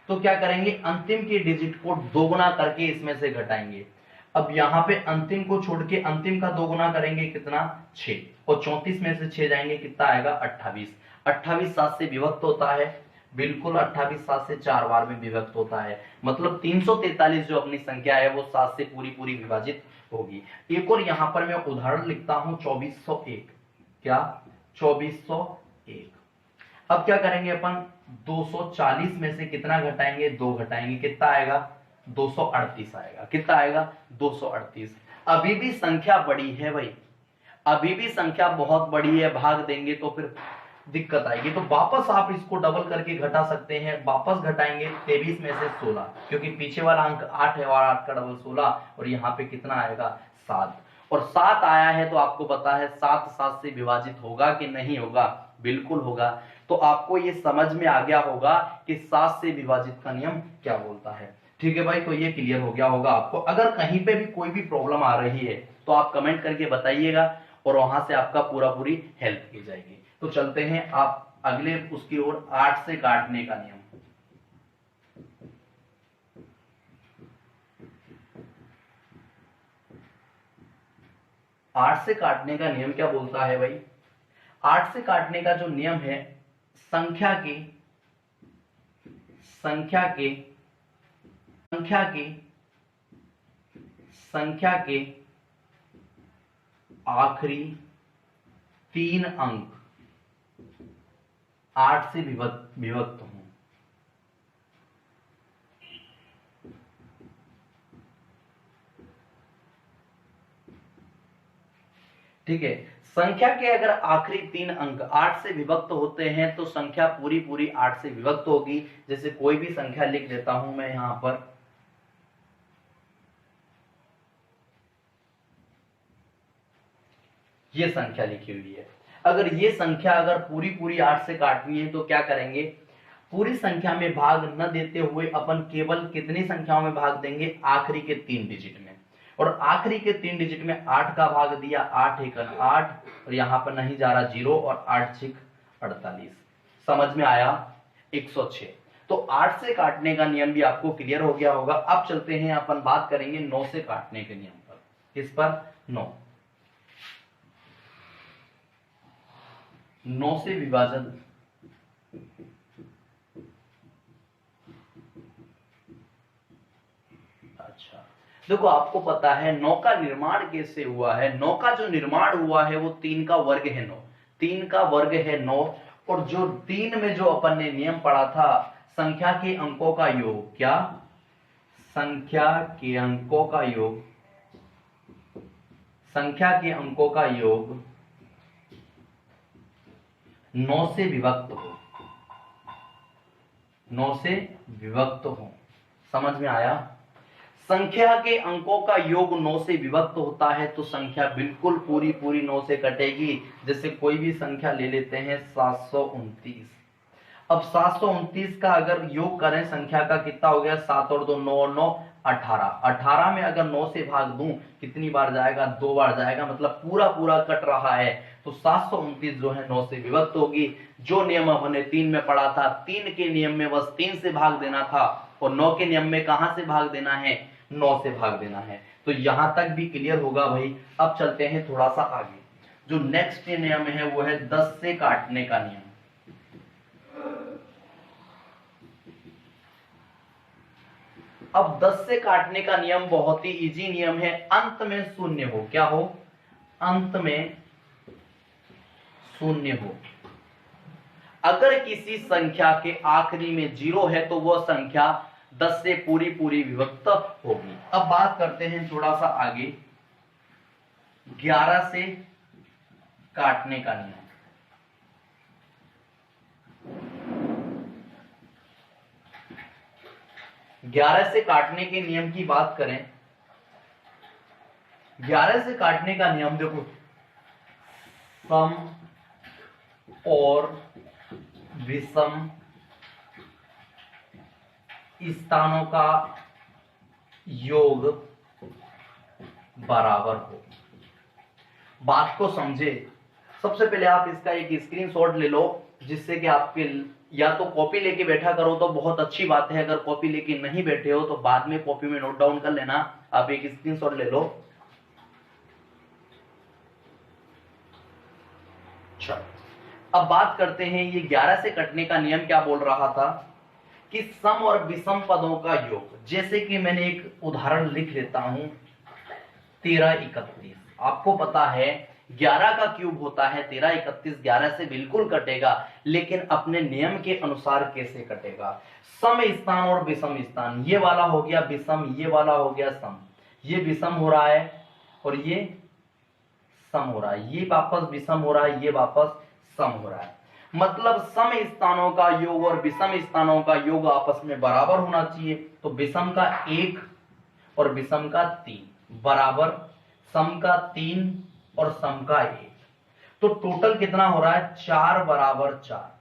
तो क्या करेंगे? अंतिम के डिजिट को 2 गुना करके इसमें से घटाएंगे। अब यहाँ पे अंतिम को छोड़ के अंतिम का 2 गुना करेंगे, कितना? 6। और 34 में से 6 जाएंगे, कितना आएगा? 28। 28 7 से विभक्त होता है, बिल्कुल 28 7 से 4 बार में विभक्त होता है। मतलब 343 जो अपनी संख्या है वो 7 से पूरी पूरी विभाजित होगी। एक और यहाँ पर मैं उदाहरण लिखता हूं 2401। क्या? 2401। अब क्या करेंगे अपन? 240 में से कितना घटाएंगे? 2 घटाएंगे, कितना आएगा? 238 आएगा। कितना आएगा? 238। अभी भी संख्या बड़ी है भाई, अभी भी संख्या बहुत बड़ी है, भाग देंगे तो फिर दिक्कत आएगी। तो वापस आप इसको डबल करके घटा सकते हैं। वापस घटाएंगे 23 में से 16, क्योंकि पीछे वाला अंक 8 है और 8 का डबल 16, और यहाँ पे कितना आएगा? 7। और 7 आया है तो आपको पता है 7 7 से विभाजित होगा कि नहीं होगा? बिल्कुल होगा। तो आपको ये समझ में आ गया होगा कि 7 से विभाजित का नियम क्या बोलता है। ठीक है भाई, तो ये क्लियर हो गया होगा आपको। अगर कहीं पे भी कोई भी प्रॉब्लम आ रही है तो आप कमेंट करके बताइएगा। और वहां से आपका पूरी हेल्प की जाएगी। तो चलते हैं आप अगले उसकी ओर, 8 से काटने का नियम। आठ से काटने का नियम क्या बोलता है भाई? 8 से काटने का जो नियम है, संख्या के संख्या के संख्या के संख्या के आखिरी 3 अंक 8 से विभक्त हों। ठीक है, संख्या के अगर आखिरी 3 अंक 8 से विभक्त होते हैं तो संख्या पूरी 8 से विभक्त होगी। जैसे कोई भी संख्या लिख देता हूं मैं यहां पर, ये संख्या लिखी हुई है। अगर ये संख्या अगर पूरी 8 से काटनी है तो क्या करेंगे, पूरी संख्या में भाग न देते हुए अपन केवल कितनी संख्याओं में भाग देंगे, आखिरी के 3 डिजिट में। और आखिरी के 3 डिजिट में 8 का भाग दिया, 8 एक 8, और यहां पर नहीं जा रहा 0, और 8 6 48। समझ में आया? 106। तो 8 से काटने का नियम भी आपको क्लियर हो गया होगा। अब चलते हैं, अपन बात करेंगे 9 से काटने के नियम पर। किस पर? 9 से विभाजन। अच्छा, देखो आपको पता है 9 का निर्माण कैसे हुआ है। 9 का जो निर्माण हुआ है वो 3 का वर्ग है 9, 3 का वर्ग है 9। और जो 3 में जो अपन ने नियम पढ़ा था, संख्या के अंकों का योग, क्या? संख्या के अंकों का योग, संख्या के अंकों का योग 9 से विभक्त हो, 9 से विभक्त हो। समझ में आया? संख्या के अंकों का योग 9 से विभक्त होता है तो संख्या बिल्कुल पूरी 9 से कटेगी। जैसे कोई भी संख्या ले लेते हैं 729। अब 729 का अगर योग करें संख्या का, कितना हो गया? 7 और 2 9 और 9 18। 18 में अगर 9 से भाग दूं कितनी बार जाएगा? 2 बार जाएगा, मतलब पूरा कट रहा है। तो 729 जो है 9 से विभक्त होगी। जो नियम हमने 3 में पढ़ा था, 3 के नियम में बस 3 से भाग देना था, और 9 के नियम में कहां से भाग देना है? 9 से भाग देना है। तो यहां तक भी क्लियर होगा भाई। अब चलते हैं थोड़ा सा आगे। जो नेक्स्ट नियम है वो है 10 से काटने का नियम। अब 10 से काटने का नियम बहुत ही इजी नियम है। अंत में शून्य हो, क्या हो? अंत में शून्य हो। अगर किसी संख्या के आखिरी में 0 है तो वह संख्या 10 से पूरी विभक्त होगी। अब बात करते हैं थोड़ा सा आगे, 11 से काटने का नियम। 11 से काटने के नियम की बात करें, 11 से काटने का नियम देखो, सम और विषम स्थानों का योग बराबर हो। बात को समझे। सबसे पहले आप इसका एक स्क्रीनशॉट ले लो, जिससे कि आपके या तो कॉपी लेके बैठा करो तो बहुत अच्छी बात है। अगर कॉपी लेके नहीं बैठे हो तो बाद में कॉपी में नोट डाउन कर लेना। आप एक स्क्रीनशॉट ले लो। चलो अब बात करते हैं, ये 11 से कटने का नियम क्या बोल रहा था कि सम और विषम पदों का योग। जैसे कि मैंने एक उदाहरण लिख लेता हूं, 13 31। आपको पता है 11 का क्यूब होता है 13, 31 11 से बिल्कुल कटेगा, लेकिन अपने नियम के अनुसार कैसे कटेगा? सम स्थान और विषम स्थान, ये वाला हो गया विषम, ये वाला हो गया सम। ये विषम हो रहा है और ये सम हो रहा है, ये वापस विषम हो रहा है, ये वापस सम हो रहा है। मतलब सम स्थानों का योग और विषम स्थानों का योग आपस में बराबर होना चाहिए। तो विषम का 1 और विषम का 3 बराबर, सम का 3 और सम का 1। तो टोटल कितना हो रहा है? 4 बराबर 4।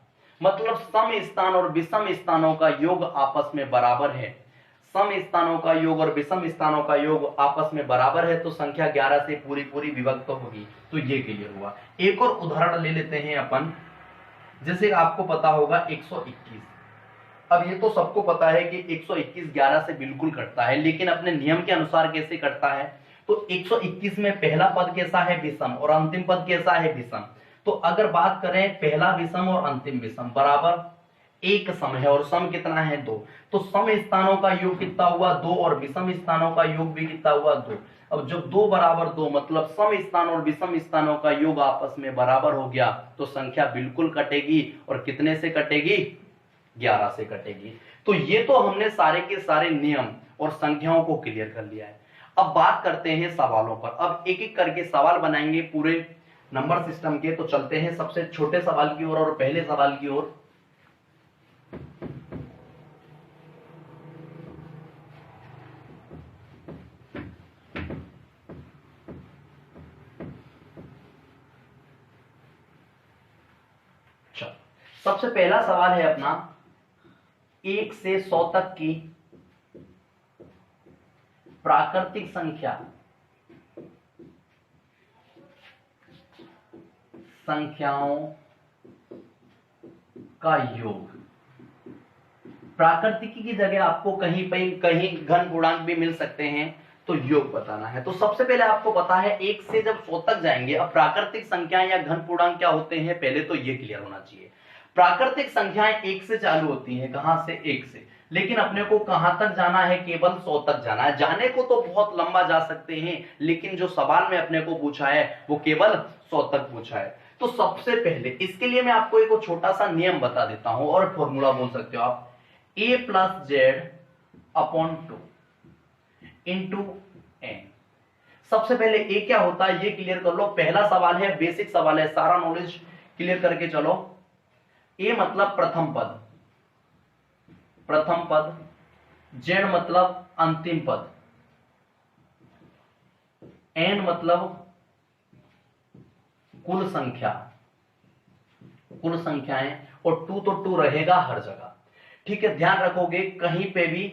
मतलब सम स्थान और विषम स्थानों का योग आपस में बराबर है। सम स्थानों का योग और विषम स्थानों का योग आपस में बराबर है तो संख्या 11 से पूरी पूरी विभक्त होगी। तो ये क्लियर हुआ। एक और उदाहरण ले लेते हैं अपन, जैसे आपको पता होगा 121। अब ये तो सबको पता है कि 121 11 से बिल्कुल कटता है, लेकिन अपने नियम के अनुसार कैसे कटता है? तो 121 में पहला पद कैसा है? विषम, और अंतिम पद कैसा है? विषम। तो अगर बात करें पहला विषम और अंतिम विषम बराबर एक सम है, और सम कितना है? 2। तो सम स्थानों का योग कितना हुआ? 2, और विषम स्थानों का योग भी कितना हुआ? 2। अब जब 2 बराबर 2 मतलब सम स्थान और विषम स्थानों का योग आपस में बराबर हो गया तो संख्या बिल्कुल कटेगी, और कितने से कटेगी? 11 से कटेगी। तो ये तो हमने सारे के सारे नियम और संख्याओं को क्लियर कर लिया है। अब बात करते हैं सवालों पर। अब एक एक करके सवाल बनाएंगे पूरे नंबर सिस्टम के। तो चलते हैं सबसे छोटे सवाल की ओर और पहले सवाल की ओर। सबसे पहला सवाल है अपना 1 से 100 तक की प्राकृतिक संख्याओं का योग। प्राकृतिक की जगह आपको कहीं घन पूर्णांक भी मिल सकते हैं, तो योग बताना है। तो सबसे पहले आपको पता है 1 से जब 100 तक जाएंगे, अब प्राकृतिक संख्याएं या घन पूर्णांक क्या होते हैं पहले तो ये क्लियर होना चाहिए। प्राकृतिक संख्याएं 1 से चालू होती हैं। कहां से? 1 से। लेकिन अपने को कहां तक जाना है? केवल 100 तक जाना है। जाने को तो बहुत लंबा जा सकते हैं, लेकिन जो सवाल में अपने को पूछा है वो केवल 100 तक पूछा है। तो सबसे पहले इसके लिए मैं आपको एक छोटा सा नियम बता देता हूं, और फॉर्मूला बोल सकते हो आप, a + z/2 इंटू n। सबसे पहले a क्या होता है ये क्लियर कर लो। पहला सवाल है, बेसिक सवाल है, सारा नॉलेज क्लियर करके चलो। a मतलब प्रथम पद, z मतलब अंतिम पद, n मतलब कुल संख्याएं, और 2 तो 2 रहेगा हर जगह। ठीक है, ध्यान रखोगे कहीं पे भी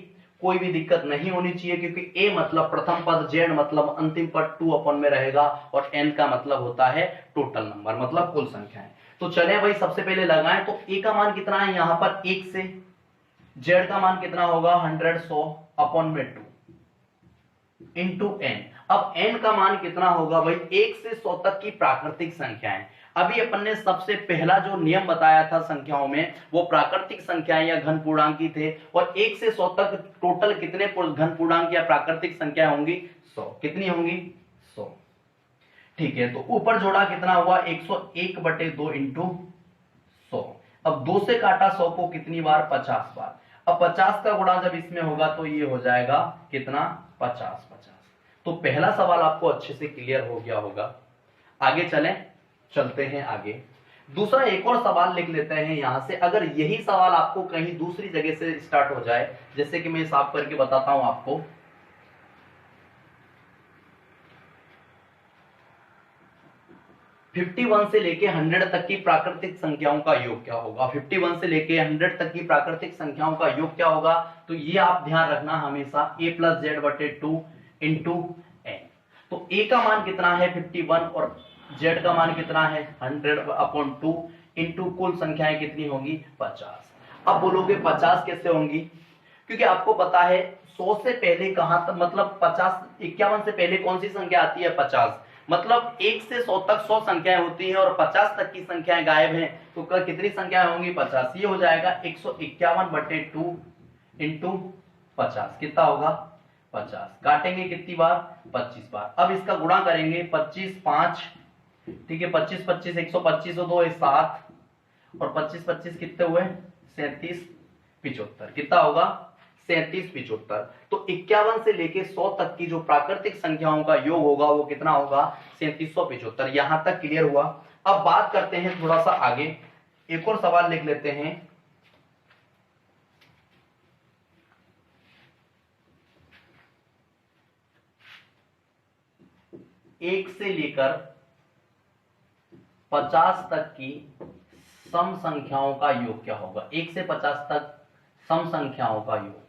कोई भी दिक्कत नहीं होनी चाहिए, क्योंकि a मतलब प्रथम पद, z मतलब अंतिम पद 2 अपन में रहेगा, और n का मतलब होता है टोटल नंबर मतलब कुल संख्याएं। तो चले भाई सबसे पहले लगाएं। तो a का मान कितना है यहां पर? 1 से। z का मान कितना होगा? 100/2 इंटू n। अब n का मान कितना होगा भाई? 1 से 100 तक की प्राकृतिक संख्याएं। अभी अपन ने सबसे पहला जो नियम बताया था संख्याओं में, वो प्राकृतिक संख्याएं या घन पूर्णांकी थे। और 1 से 100 तक टोटल कितने घन पूर्णांक या प्राकृतिक संख्या होंगी? 100। कितनी होंगी? 100। ठीक है, तो ऊपर जोड़ा कितना हुआ? 101/2 इंटू 100। अब 2 से काटा 100 को कितनी बार? 50 बार। अब 50 का गुणा जब इसमें होगा तो ये हो जाएगा कितना? 50। तो पहला सवाल आपको अच्छे से क्लियर हो गया होगा। आगे चलते हैं आगे। दूसरा एक और सवाल लिख लेते हैं यहां से। अगर यही सवाल आपको कहीं दूसरी जगह से स्टार्ट हो जाए, जैसे कि मैं साफ करके बताता हूं आपको। (51) से लेके 100 तक की प्राकृतिक संख्याओं का योग क्या होगा? 51 से लेके 100 तक की प्राकृतिक संख्याओं का योग क्या होगा? तो ये आप ध्यान रखना हमेशा, a + z/2 इंटू n। तो a का मान कितना है? 51, और z का मान कितना है? 100/2 इंटू कुल संख्याएं कितनी होंगी? 50। अब बोलोगे 50 कैसे होंगी? क्योंकि आपको पता है 100 से पहले कहां तक, मतलब 51 से पहले कौन सी संख्या आती है? 50। मतलब 1 से 100 तक 100 संख्याएं होती हैं, और 50 तक की संख्याएं गायब हैं, तो कितनी संख्याएं होंगी? 50। ये हो जाएगा 151/2 इंटू 50। कितना होगा? 50। काटेंगे कितनी बार? 25 बार। अब इसका गुणा करेंगे 25 5, ठीक है, 25 25 125 और 2 7, और 25 25 कितने हुए? 37 75। कितना होगा? 37 75। तो 51 से लेके 100 तक की जो प्राकृतिक संख्याओं का योग होगा वो कितना होगा? 3775। यहां तक क्लियर हुआ। अब बात करते हैं थोड़ा सा आगे, एक और सवाल लिख लेते हैं। एक से लेकर 50 तक की सम संख्याओं का योग क्या होगा? 1 से 50 तक सम संख्याओं का योग।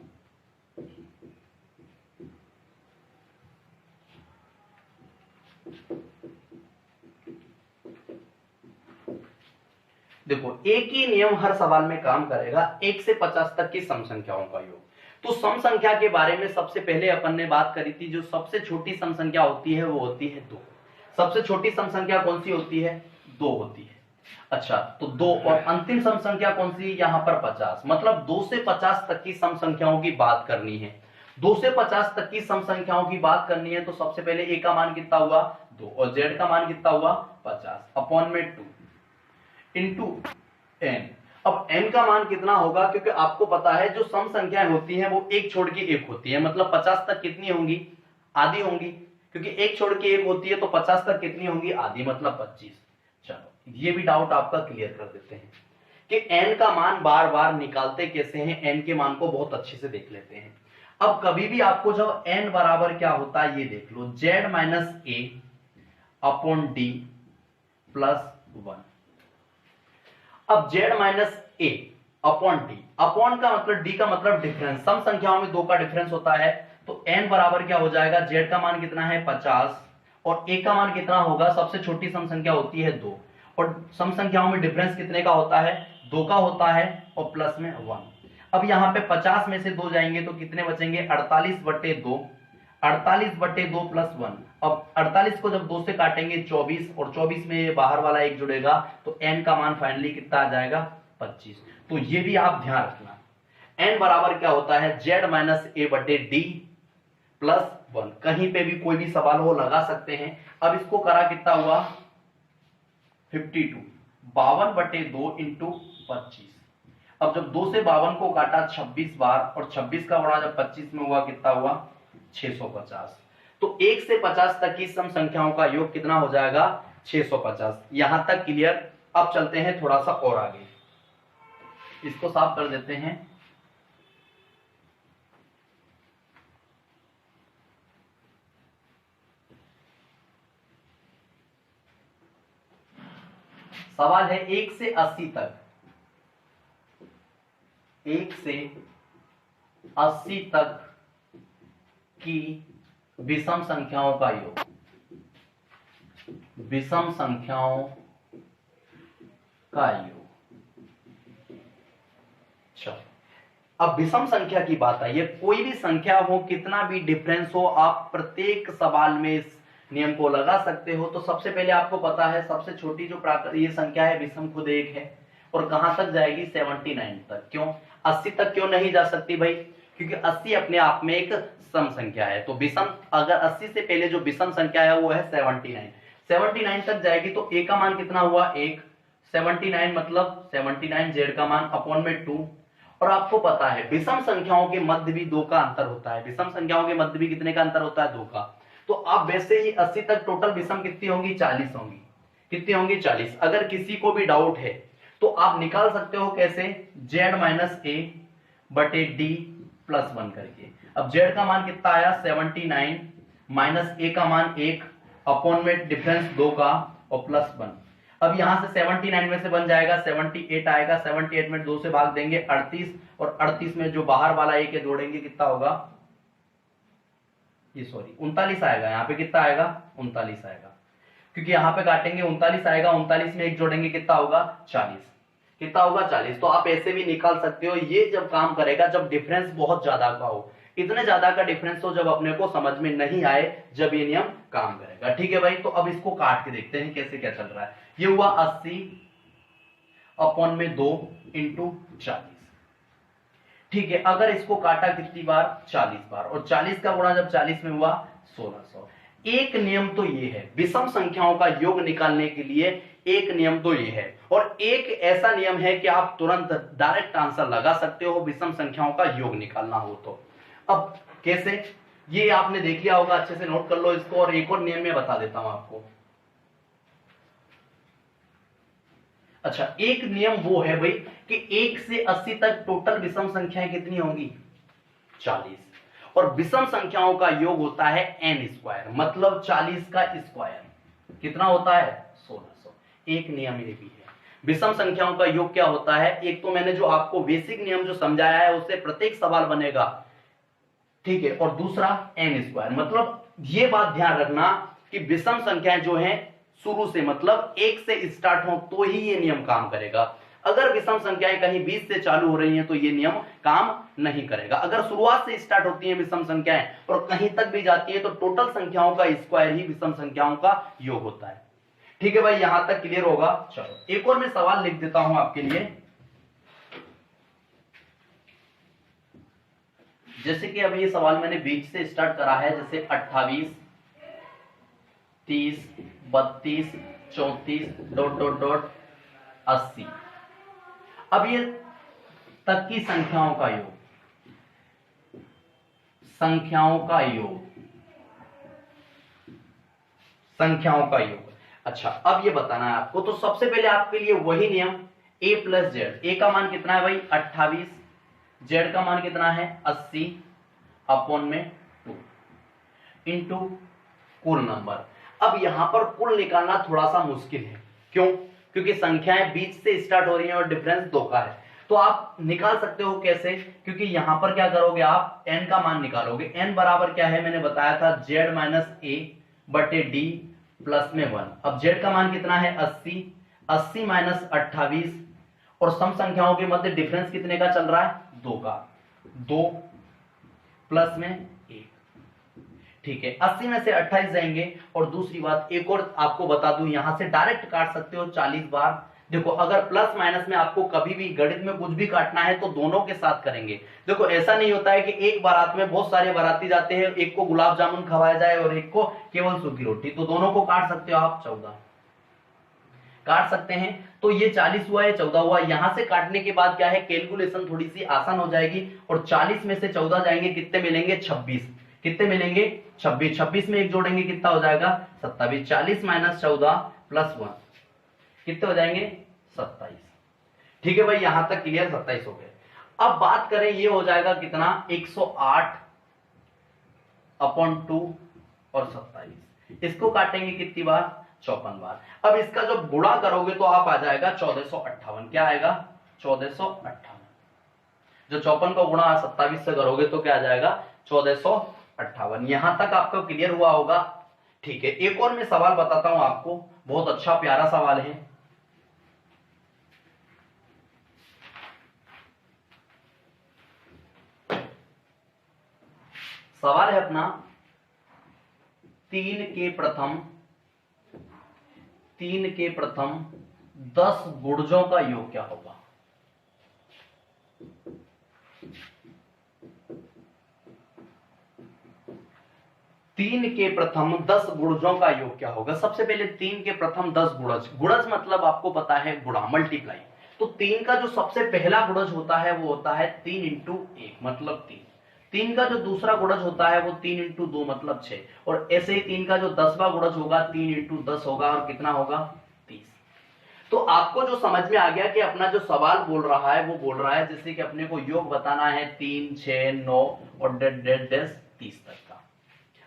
देखो एक ही नियम हर सवाल में काम करेगा, 1 से 50 तक की सम संख्याओं का योग। तो सम संख्या के बारे में सबसे पहले अपन ने बात करी थी, जो सबसे छोटी सम संख्या होती है वो होती है 2। सबसे छोटी सम संख्या कौन सी होती है? 2 होती है। अच्छा, तो 2 और अंतिम सम संख्या कौन सी? यहाँ पर 50। मतलब 2 से 50 तक की सम संख्याओं की बात करनी है। 2 से 50 तक की सम संख्याओं की बात करनी है तो सबसे पहले a का मान कितना हुआ? 2 और z का मान कितना हुआ? 50 अपॉन में 2 इंटू n। अब n का मान कितना होगा? क्योंकि आपको पता है जो सम संख्याएं होती हैं वो एक छोड़ के एक होती है, मतलब 50 तक कितनी होंगी? आधी होंगी, क्योंकि एक छोड़ के एक होती है तो 50 तक कितनी होंगी? आधी, मतलब 25। चलो ये भी डाउट आपका क्लियर कर देते हैं कि n का मान बार बार निकालते कैसे हैं। n के मान को बहुत अच्छे से देख लेते हैं। अब कभी भी आपको जब n बराबर क्या होता है ये देख लो, z माइनस ए अपॉन डी प्लस 1। अब z माइनस ए अपॉन डी, अपॉन का मतलब d का मतलब डिफरेंस, सम संख्याओं में 2 का डिफरेंस होता है। तो n बराबर क्या हो जाएगा? z का मान कितना है? 50 और a का मान कितना होगा? सबसे छोटी सम संख्या होती है 2 और सम संख्याओं में डिफरेंस कितने का होता है? 2 का होता है और प्लस में 1। अब यहाँ पे 50 में से 2 जाएंगे तो कितने बचेंगे? 48/2, 48/2 प्लस 1। अब 48 को जब 2 से काटेंगे 24 और 24 में बाहर वाला एक जुड़ेगा तो n का मान फाइनली कितना आ जाएगा? 25। तो ये भी आप ध्यान रखना, n बराबर क्या होता है? z माइनस ए बटे डी प्लस 1। कहीं पे भी कोई भी सवाल हो लगा सकते हैं। अब इसको करा कितना हुआ? 52, 52/2 इंटू 25। अब जब 2 से 52 को काटा 26 बार और 26 का गुणा जब 25 में हुआ कितना हुआ? 650। तो 1 से 50 तक की सम संख्याओं का योग कितना हो जाएगा? 650। यहां तक क्लियर। अब चलते हैं थोड़ा सा और आगे, इसको साफ कर देते हैं। सवाल है 1 से 80 तक, 1 से 80 तक की विषम संख्याओं का योग। विषम संख्याओं का योग। चलो अब विषम संख्या की बात आई है। कोई भी संख्या हो, कितना भी डिफरेंस हो, आप प्रत्येक सवाल में इस नियम को लगा सकते हो। तो सबसे पहले आपको पता है सबसे छोटी जो ये संख्या है विषम खुद 1 है और कहां तक जाएगी? 79 तक। क्यों 80 तक क्यों नहीं जा सकती भाई? क्योंकि 80 अपने आप में एक सम संख्या है। तो विषम, अगर 80 से पहले जो विषम संख्या है वो है 79। 79 तक जाएगी तो a का मान कितना हुआ? 1। 79 मतलब 79 z का मान अपॉन में 2। और आपको पता है विषम संख्याओं के मध्य भी 2 का अंतर होता है। विषम संख्याओं के मध्य भी कितने का अंतर होता है? 2 का। तो आप वैसे ही 80 तक टोटल विषम कितनी होंगी? 40 होंगी। कितनी होंगी? 40। अगर किसी को भी डाउट है तो आप निकाल सकते हो कैसे? z माइनस ए बटे डी प्लस 1 करके। अब z का मान कितना आया? 79 माइनस a का मान 1 अपॉन में डिफरेंस 2 का और प्लस 1। अब यहां से 79 में से बन जाएगा 78 आएगा। 78 में 2 से भाग देंगे 38 और 38 में जो बाहर वाला एक है जोड़ेंगे कितना होगा? ये सॉरी 39 आएगा। यहाँ पे कितना आएगा? 39 आएगा, क्योंकि यहाँ पे काटेंगे 39 आएगा। 39 में एक जोड़ेंगे कितना होगा? 40। कितना होगा? 40। तो आप ऐसे भी निकाल सकते हो। ये जब काम करेगा जब डिफरेंस बहुत ज्यादा का हो, इतने ज्यादा का डिफरेंस हो जब अपने को समझ में नहीं आए, जब ये नियम काम करेगा। ठीक है भाई, तो अब इसको काट के देखते हैं कैसे क्या चल रहा है। ये हुआ 80 अपॉन में 2 इंटू 40। ठीक है, अगर इसको काटा कितनी बार? 40 बार। और 40 का गुणा जब 40 में हुआ 1600। एक नियम तो ये है विषम संख्याओं का योग निकालने के लिए, एक नियम तो ये है। और एक ऐसा नियम है कि आप तुरंत डायरेक्ट आंसर लगा सकते हो विषम संख्याओं का योग निकालना हो तो। अब कैसे, ये आपने देख लिया होगा, अच्छे से नोट कर लो इसको। और एक और नियम में बता देता हूं आपको। अच्छा, एक नियम वो है भाई कि 1 से 80 तक टोटल विषम संख्याएं कितनी होंगी? 40। और विषम संख्याओं का योग होता है n स्क्वायर, मतलब 40 का स्क्वायर। कितना होता है? 1600। एक नियम ये भी है। विषम संख्याओं का योग क्या होता है? एक तो मैंने जो आपको बेसिक नियम जो समझाया है उससे प्रत्येक सवाल बनेगा, ठीक है। और दूसरा n स्क्वायर, मतलब ये बात ध्यान रखना कि विषम संख्याएं जो हैं शुरू से मतलब 1 से स्टार्ट हो तो ही ये नियम काम करेगा। अगर विषम संख्याएं कहीं 20 से चालू हो रही हैं तो ये नियम काम नहीं करेगा। अगर शुरुआत से स्टार्ट होती हैं विषम संख्याएं और कहीं तक भी जाती है तो टोटल संख्याओं का स्क्वायर ही विषम संख्याओं का योग होता है। ठीक है भाई, यहां तक क्लियर होगा। चलो एक और मैं सवाल लिख देता हूं आपके लिए। जैसे कि अब ये सवाल मैंने बीच से स्टार्ट करा है, जैसे 28, 30, 32, 34 डॉट डॉट डॉट 80। अब ये तक की संख्याओं का योग, संख्याओं का योग, संख्याओं का योग। अच्छा अब ये बताना है आपको, तो सबसे पहले आपके लिए वही नियम a प्लस जेड। ए का मान कितना है भाई 28, जेड का मान कितना है 80 अपॉन में 2 इंटू कुल नंबर। अब यहां पर कुल निकालना थोड़ा सा मुश्किल है, क्यों? क्योंकि संख्याएं बीच से स्टार्ट हो रही हैं और डिफरेंस 2 का है। तो आप निकाल सकते हो कैसे? क्योंकि यहां पर क्या करोगे आप n का मान निकालोगे। n बराबर क्या है मैंने बताया था z माइनस ए बटे डी प्लस में 1। अब z का मान कितना है 80, 80 माइनस 28 और सम संख्याओं के मध्य डिफरेंस कितने का चल रहा है 2 का, 2 प्लस में 1। ठीक है, 80 में से 28 जाएंगे। और दूसरी बात एक और आपको बता दूं, यहां से डायरेक्ट काट सकते हो 40 बार। देखो अगर प्लस माइनस में आपको कभी भी गणित में कुछ भी काटना है तो दोनों के साथ करेंगे। देखो ऐसा नहीं होता है कि एक बारात में बहुत सारे बाराती जाते हैं, एक को गुलाब जामुन खवाया जाए और एक को केवल सूखी रोटी, तो दोनों को काट सकते हो आप 14 काट सकते हैं। तो ये 40 हुआ, ये 14 हुआ। यहां से काटने के बाद क्या है कैलकुलेशन थोड़ी सी आसान हो जाएगी। और 40 में से 14 जाएंगे, कितने मिलेंगे 26। कितने मिलेंगे 26। 26 में एक जोड़ेंगे कितना हो जाएगा 27। 40 माइनस 14 प्लस 1 कितने हो जाएंगे 27। ठीक है भाई, यहां तक क्लियर, 27 हो गए। अब बात करें ये हो जाएगा कितना 108 अपॉन 2 और 27। इसको काटेंगे कितनी बार 54 बार। अब इसका जब गुणा करोगे तो आप आ जाएगा 1458। क्या आएगा 1458। जो 54 का गुणा 27 से करोगे तो क्या आ जाएगा 1458। यहां तक आपको क्लियर हुआ होगा। ठीक है, एक और मैं सवाल बताता हूं आपको, बहुत अच्छा प्यारा सवाल है। सवाल है अपना 3 के प्रथम 10 गुणजों का योग क्या होगा? 3 के प्रथम 10 गुणजों का योग क्या होगा? सबसे पहले 3 के प्रथम 10 गुणज, गुणज मतलब आपको पता है गुणा, मल्टीप्लाई। तो 3 का जो सबसे पहला गुणज होता है वो होता है 3 इंटू 1 मतलब 3। 3 का जो दूसरा गुणज होता है वो 3 इंटू 2 मतलब 6। और ऐसे ही 3 का जो 10वां गुणज होगा 3 इंटू 10 होगा और कितना होगा 30। तो आपको जो समझ में आ गया कि अपना जो सवाल बोल रहा है वो बोल रहा है जैसे कि अपने को योग बताना है 3, 6, 9 और डेढ़ 30 तक का।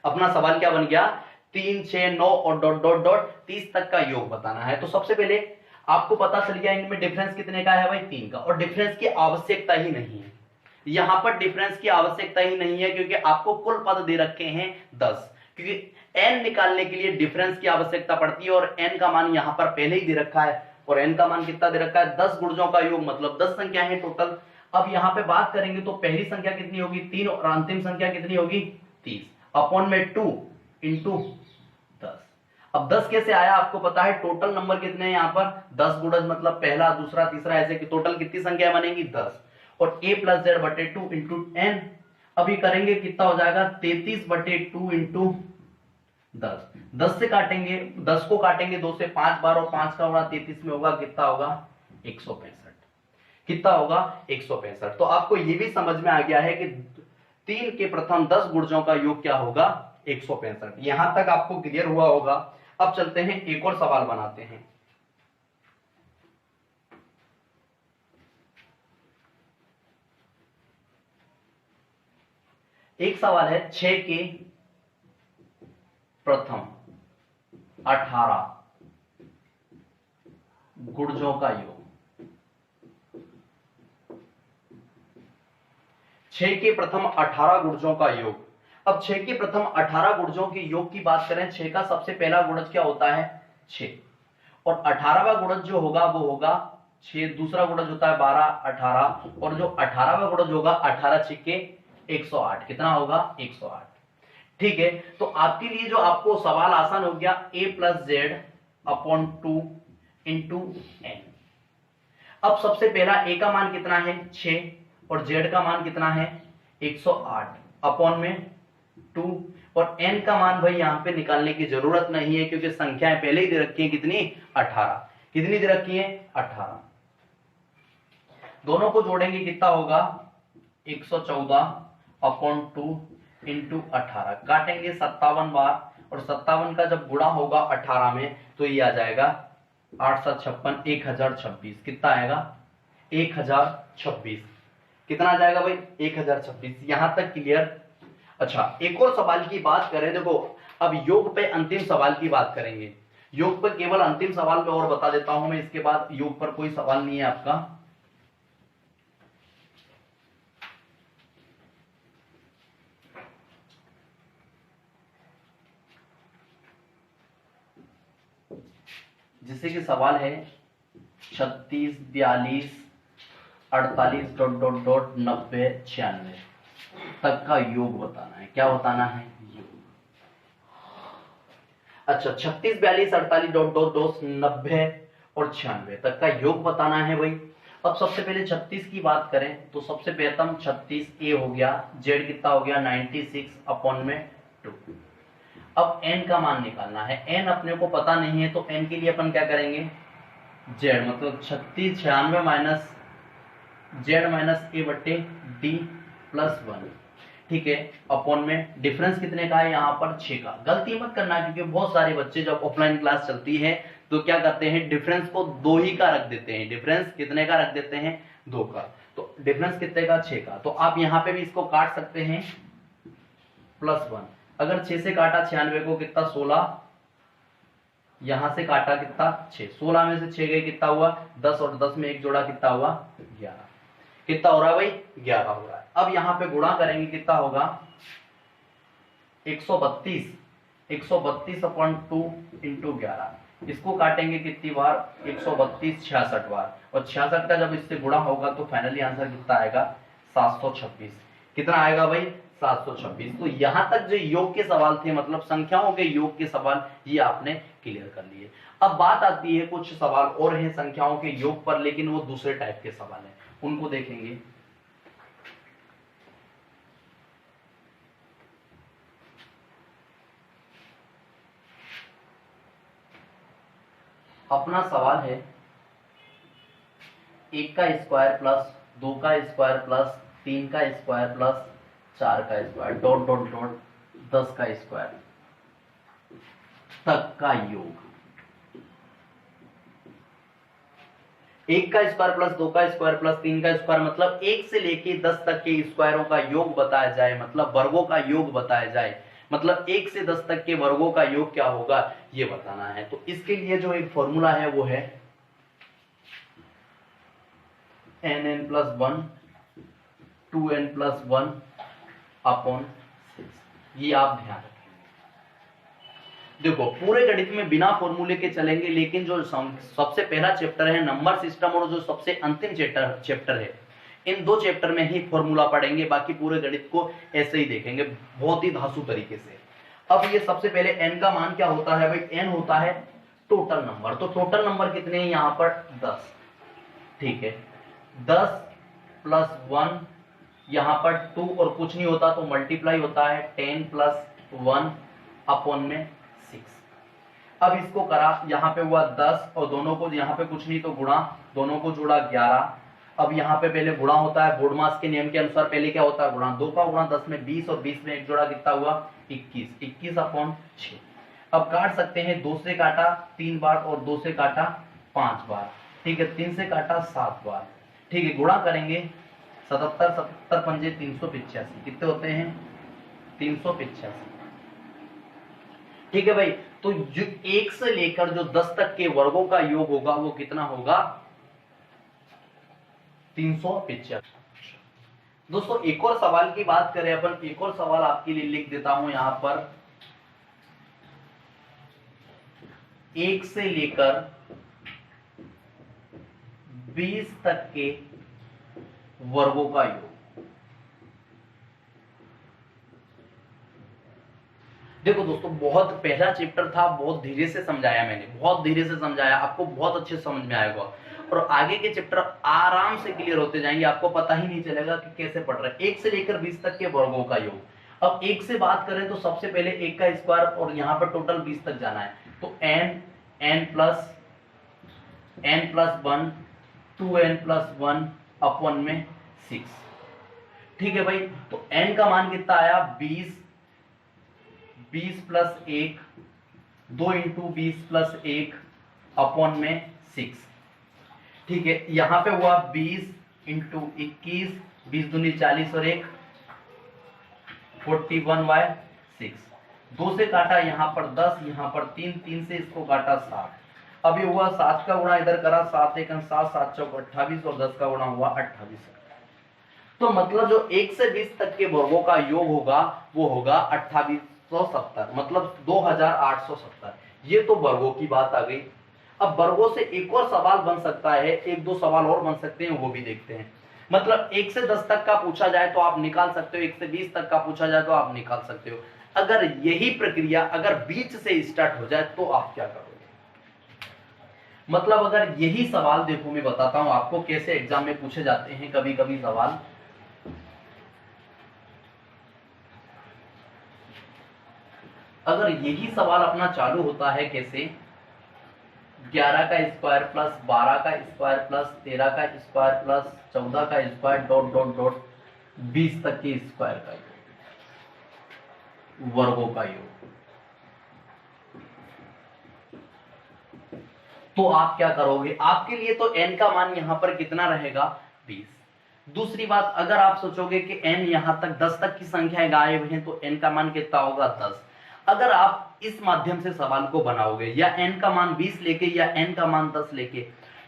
अपना सवाल क्या बन गया 3, 6, 9 और डॉट डॉट डॉट 30 तक का योग बताना है। तो सबसे पहले आपको पता चल गया इनमें डिफरेंस कितने का है भाई 3 का। और डिफरेंस की आवश्यकता ही नहीं है, यहां पर डिफरेंस की आवश्यकता ही नहीं है क्योंकि आपको कुल पद दे रखे हैं 10। क्योंकि n निकालने के लिए डिफरेंस की आवश्यकता पड़ती है और n का मान यहां पर पहले ही दे रखा है। और n का मान कितना दे रखा है 10 गुणजों का योग मतलब 10 संख्या है टोटल। अब यहां पे बात करेंगे तो पहली संख्या कितनी होगी 3 और अंतिम संख्या कितनी होगी 30 अपॉन में 2 इंटू 10। अब 10 कैसे आया आपको पता है, टोटल नंबर कितने हैं यहाँ पर 10 गुणज मतलब पहला दूसरा तीसरा, ऐसे कि टोटल कितनी संख्या बनेगी 10। और a प्लस जेड बटे 2 इंटू n अभी करेंगे कितना हो जाएगा 33 बटे 2 इंटू 10। 10 से काटेंगे 10 को काटेंगे 2 से 5 बार और 5 का गुणा 33 में होगा कितना होगा 165। कितना होगा 165। तो आपको ये भी समझ में आ गया है कि 3 के प्रथम 10 गुणजों का योग क्या होगा 165। यहां तक आपको क्लियर हुआ होगा। अब चलते हैं एक और सवाल बनाते हैं। एक सवाल है 6 के प्रथम 18 गुणजों का योग। 6 के प्रथम 18 गुणजों का योग। अब 6 के प्रथम 18 गुणजों के योग की बात करें, 6 का सबसे पहला गुणज क्या होता है 6, और 18वां गुणज जो होगा वो होगा 6, दूसरा गुणज होता है 12, 18, और जो 18वां गुणज होगा 18 6 108, कितना होगा 108। ठीक है, तो आपके लिए जो आपको सवाल आसान हो गया, a plus Z upon 2 into N. अब सबसे पहला a का मान कितना है 6 और z का मान कितना है 108 अपॉन में 2, और n का मान भाई यहां पे निकालने की जरूरत नहीं है क्योंकि संख्याएं पहले ही दे रखी है कितनी 18, कितनी दे रखी है 18। दोनों को जोड़ेंगे कितना होगा 114 अपॉन 2 इंटू 18, काटेंगे 57 बार, और 57 का जब गुणा होगा 18 में तो ये आ जाएगा 8 7 56 1026, कितना आएगा 1026, कितना आ जाएगा भाई 1026। यहां तक क्लियर। अच्छा, एक और सवाल की बात करें, देखो अब योग पे अंतिम सवाल की बात करेंगे, योग पर केवल अंतिम सवाल में और बता देता हूं मैं, इसके बाद योग पर कोई सवाल नहीं है आपका। जैसे कि सवाल है 36 42 48 डॉट डॉट डॉट 90 96 तक का योग बताना है, क्या बताना है योग। अच्छा, 36 42 48 डॉट डॉट डॉट 90 और 96 तक का योग बताना है भाई। अब सबसे पहले 36 की बात करें तो सबसे बेहतम 36 ए हो गया, जेड कितना हो गया 96 अपॉन में 2। अब n का मान निकालना है, n अपने को पता नहीं है तो n के लिए अपन क्या करेंगे z, मतलब 36 96 माइनस z माइनस ए बट्टे डी प्लस 1, ठीक है, अपॉन में डिफरेंस कितने का है यहाँ पर 6 का। गलती मत करना क्योंकि बहुत सारे बच्चे जब ऑफलाइन क्लास चलती है तो क्या करते हैं डिफरेंस को 2 ही का रख देते हैं, डिफरेंस कितने का रख देते हैं 2 का, तो डिफरेंस कितने का 6 का। तो आप यहाँ पे भी इसको काट सकते हैं प्लस 1, अगर 6 से काटा 96 को कितना 16, यहां से काटा कितना 6, 16 में से 6 गए कितना हुआ 10, और 10 में एक जोड़ा कितना हुआ 11, कितना हो रहा है भाई 11 हो रहा है। अब यहाँ पे गुणा करेंगे कितना होगा 132 अपॉन 2 इंटू 11, इसको काटेंगे कितनी बार 132 66 बार, और 66 का जब इससे गुणा होगा तो फाइनली आंसर कितना आएगा 726, कितना आएगा भाई 726। तो यहां तक जो योग के सवाल थे, मतलब संख्याओं के योग के सवाल, ये आपने क्लियर कर लिए। अब बात आती है कुछ सवाल और हैं संख्याओं के योग पर, लेकिन वो दूसरे टाइप के सवाल हैं, उनको देखेंगे। अपना सवाल है 1 का स्क्वायर प्लस 2 का स्क्वायर प्लस 3 का स्क्वायर प्लस 4 का स्क्वायर डॉट डॉट डॉट 10 का स्क्वायर तक का योग। 1 का स्क्वायर प्लस 2 का स्क्वायर प्लस 3 का स्क्वायर, मतलब 1 से लेके 10 तक के स्क्वायरों का योग बताया जाए, मतलब वर्गों का योग बताया जाए, मतलब 1 से 10 तक के वर्गों का योग क्या होगा ये बताना है। तो इसके लिए जो एक फॉर्मूला है वो है nn plus 1 2n plus 1 upon 6, ये आप ध्यान रखेंगे। देखो पूरे गणित में बिना फॉर्मूले के चलेंगे, लेकिन जो सबसे पहला चैप्टर है नंबर सिस्टम और जो सबसे अंतिम चैप्टर है, इन 2 चैप्टर में ही फॉर्मूला पढ़ेंगे, बाकी पूरे गणित को ऐसे ही देखेंगे बहुत ही धांसू तरीके से। अब ये सबसे पहले n का मान क्या होता है भाई, n होता है टोटल नंबर, तो टोटल नंबर कितने हैं यहाँ पर 10, ठीक है, 10 प्लस 1 यहाँ पर 2 और कुछ नहीं होता तो मल्टीप्लाई होता है 10 प्लस 1 अपॉन में 6। अब इसको करा, यहाँ पे हुआ 10 और दोनों को यहाँ पे कुछ नहीं तो गुणा, दोनों को जोड़ा 11। अब यहाँ पे पहले गुणा होता है बोर्ड मास के नियम के अनुसार, पहले क्या होता है गुणा, 2 का गुणा 10 में 20 और 20 में एक जोड़ा कितना हुआ 21 अपॉन 6। अब काट सकते हैं, 2 से काटा 3 बार और 2 से काटा 5 बार, ठीक है, 3 से काटा 7 बार, ठीक है, गुणा करेंगे 77 पंजे 385, कितने होते हैं 385, ठीक है भाई। तो जो 1 से लेकर जो 10 तक के वर्गों का योग होगा वो कितना होगा 385। दोस्तों एक और सवाल की बात करें अपन, एक और सवाल आपके लिए लिख देता हूं यहां पर, 1 से लेकर 20 तक के वर्गों का योग। देखो दोस्तों बहुत पहला चैप्टर था, बहुत धीरे से समझाया मैंने, बहुत धीरे से समझाया, आपको बहुत अच्छे समझ में आएगा और आगे के चैप्टर आराम से क्लियर होते जाएंगे, आपको पता ही नहीं चलेगा कि कैसे पढ़ रहे हैं। 1 से लेकर 20 तक के वर्गों का योग। अब 1 से बात करें तो सबसे पहले 1 का स्क्वायर और यहाँ पर टोटल 20 तक जाना है, तो n plus 1 2n plus 1 upon में 6। ठीक है भाई, तो n का मान कितना आया 20 प्लस 1, 2 इंटू 20 प्लस 1 अपॉन में 6। ठीक है, यहां पे हुआ 20 इंटू 21, 20 दूनी 40 और 1 41/6। 2 से काटा यहां पर 10, यहां पर 3, 3 से इसको काटा 7। अब ये हुआ 7 का गुणा इधर करा, 7 1 7, 7 चौक 28 और 10 का गुणा हुआ 28। तो मतलब जो 1 से 20 तक के वर्गों का योग होगा वो होगा 2870, मतलब 2870। ये तो वर्गों की बात आ गई। अब वर्गों से एक और सवाल बन सकता है, एक दो सवाल और बन सकते हैं, वो भी देखते हैं। मतलब 1 से 10 तक का पूछा जाए तो आप निकाल सकते हो, 1 से 20 तक का पूछा जाए तो आप निकाल सकते हो। अगर यही प्रक्रिया अगर बीच से स्टार्ट हो जाए तो आप क्या करोगे? मतलब अगर यही सवाल, देखो मैं बताता हूं आपको कैसे एग्जाम में पूछे जाते हैं कभी कभी सवाल। अगर यही सवाल अपना चालू होता है कैसे, 11 का स्क्वायर प्लस 12 का स्क्वायर प्लस 13 का स्क्वायर प्लस 14 का स्क्वायर डॉट डॉट डॉट 20 तक के स्क्वायर का योग, वर्गों का योग, तो आप क्या करोगे? आपके लिए तो n का मान यहां पर कितना रहेगा 20। दूसरी बात, अगर आप सोचोगे कि n यहां तक 10 तक की संख्याएं गायब हैं तो n का मान कितना होगा 10। अगर आप इस माध्यम से सवाल को बनाओगे या n का मान 20 लेके या n का मान 10 लेके,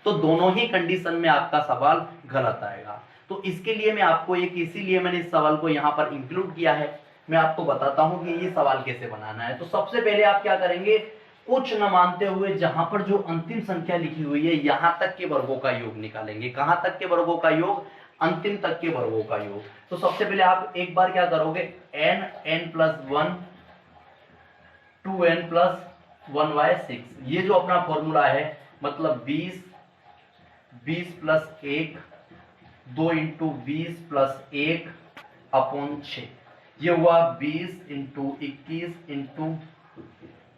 तो दोनों ही कंडीशन में आपका सवाल गलत आएगा। तो इसके लिए मैं आपको इसीलिए मैंने इस सवाल को यहां पर इंक्लूड किया है। मैं आपको बताता हूं कि ये सवाल कैसे बनाना है। तो सबसे पहले आप क्या करेंगे, कुछ न मानते हुए जहां पर जो अंतिम संख्या लिखी हुई है यहां तक के वर्गों का योग निकालेंगे। कहां तक के वर्गों का योग? अंतिम तक के वर्गों का योग। तो सबसे पहले आप एक बार क्या करोगे, n प्लस 1 2n प्लस 1/6, ये जो अपना फॉर्मूला है, मतलब 20 प्लस 1, 2 इंटू 20 प्लस 1 अपॉन 6, ये हुआ 20 इंटू 21 इंटू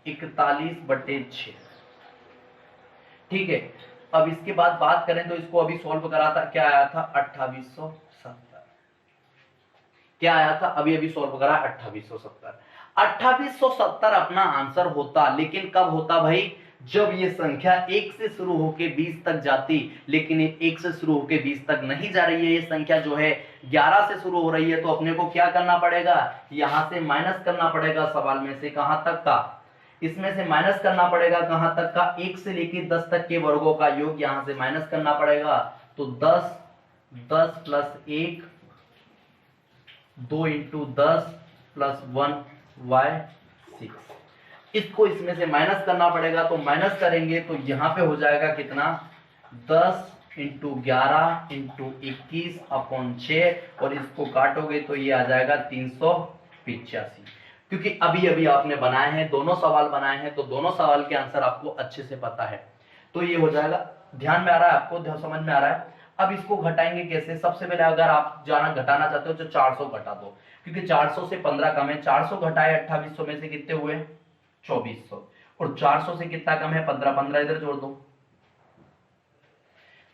41/6। ठीक है, अब इसके बाद बात करें तो इसको अभी सॉल्व करा था, क्या आया था 2870। क्या आया था? अभी सॉल्व करा 2870। 2870 अपना आंसर होता, लेकिन कब होता भाई? जब ये संख्या 1 से शुरू होके 20 तक जाती, लेकिन 1 से शुरू होके 20 तक नहीं जा रही है। ये संख्या जो है 11 से शुरू हो रही है, तो अपने को क्या करना पड़ेगा, यहां से माइनस करना पड़ेगा सवाल में से। कहां तक का? इसमें से माइनस करना पड़ेगा कहां तक का? 1 से लेकर 10 तक के वर्गों का योग यहां से माइनस करना पड़ेगा। तो 10 प्लस 1, 2 इंटू 10 प्लस 1/6, इसको इसमें से माइनस करना पड़ेगा। तो माइनस करेंगे तो यहां पे हो जाएगा कितना, 10 इंटू 11 इंटू 21 अपॉन 6, और इसको काटोगे तो ये आ जाएगा 385। क्योंकि अभी आपने बनाए हैं, दोनों सवाल बनाए हैं, तो दोनों सवाल के आंसर आपको अच्छे से पता है। तो ये हो जाएगा, ध्यान में आ रहा है आपको, समझ में आ रहा है। अब इसको घटाएंगे कैसे? सबसे पहले अगर आप घटाना चाहते हो तो 400 घटा दो, क्योंकि 400 से 15 कम है। 400 घटाए 2800 में से कितने हुए? 2400। और 400 से कितना कम है? 15, 15 इधर जोड़ दो,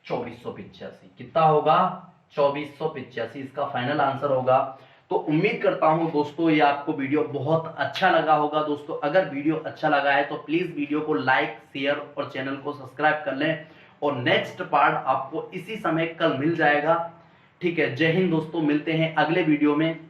2485। कितना होगा? 2485 इसका फाइनल आंसर होगा। तो उम्मीद करता हूं दोस्तों ये आपको वीडियो बहुत अच्छा लगा होगा। दोस्तों अगर वीडियो अच्छा लगा है तो प्लीज वीडियो को लाइक, शेयर और चैनल को सब्सक्राइब कर लें। और नेक्स्ट पार्ट आपको इसी समय कल मिल जाएगा। ठीक है, जय हिंद दोस्तों, मिलते हैं अगले वीडियो में।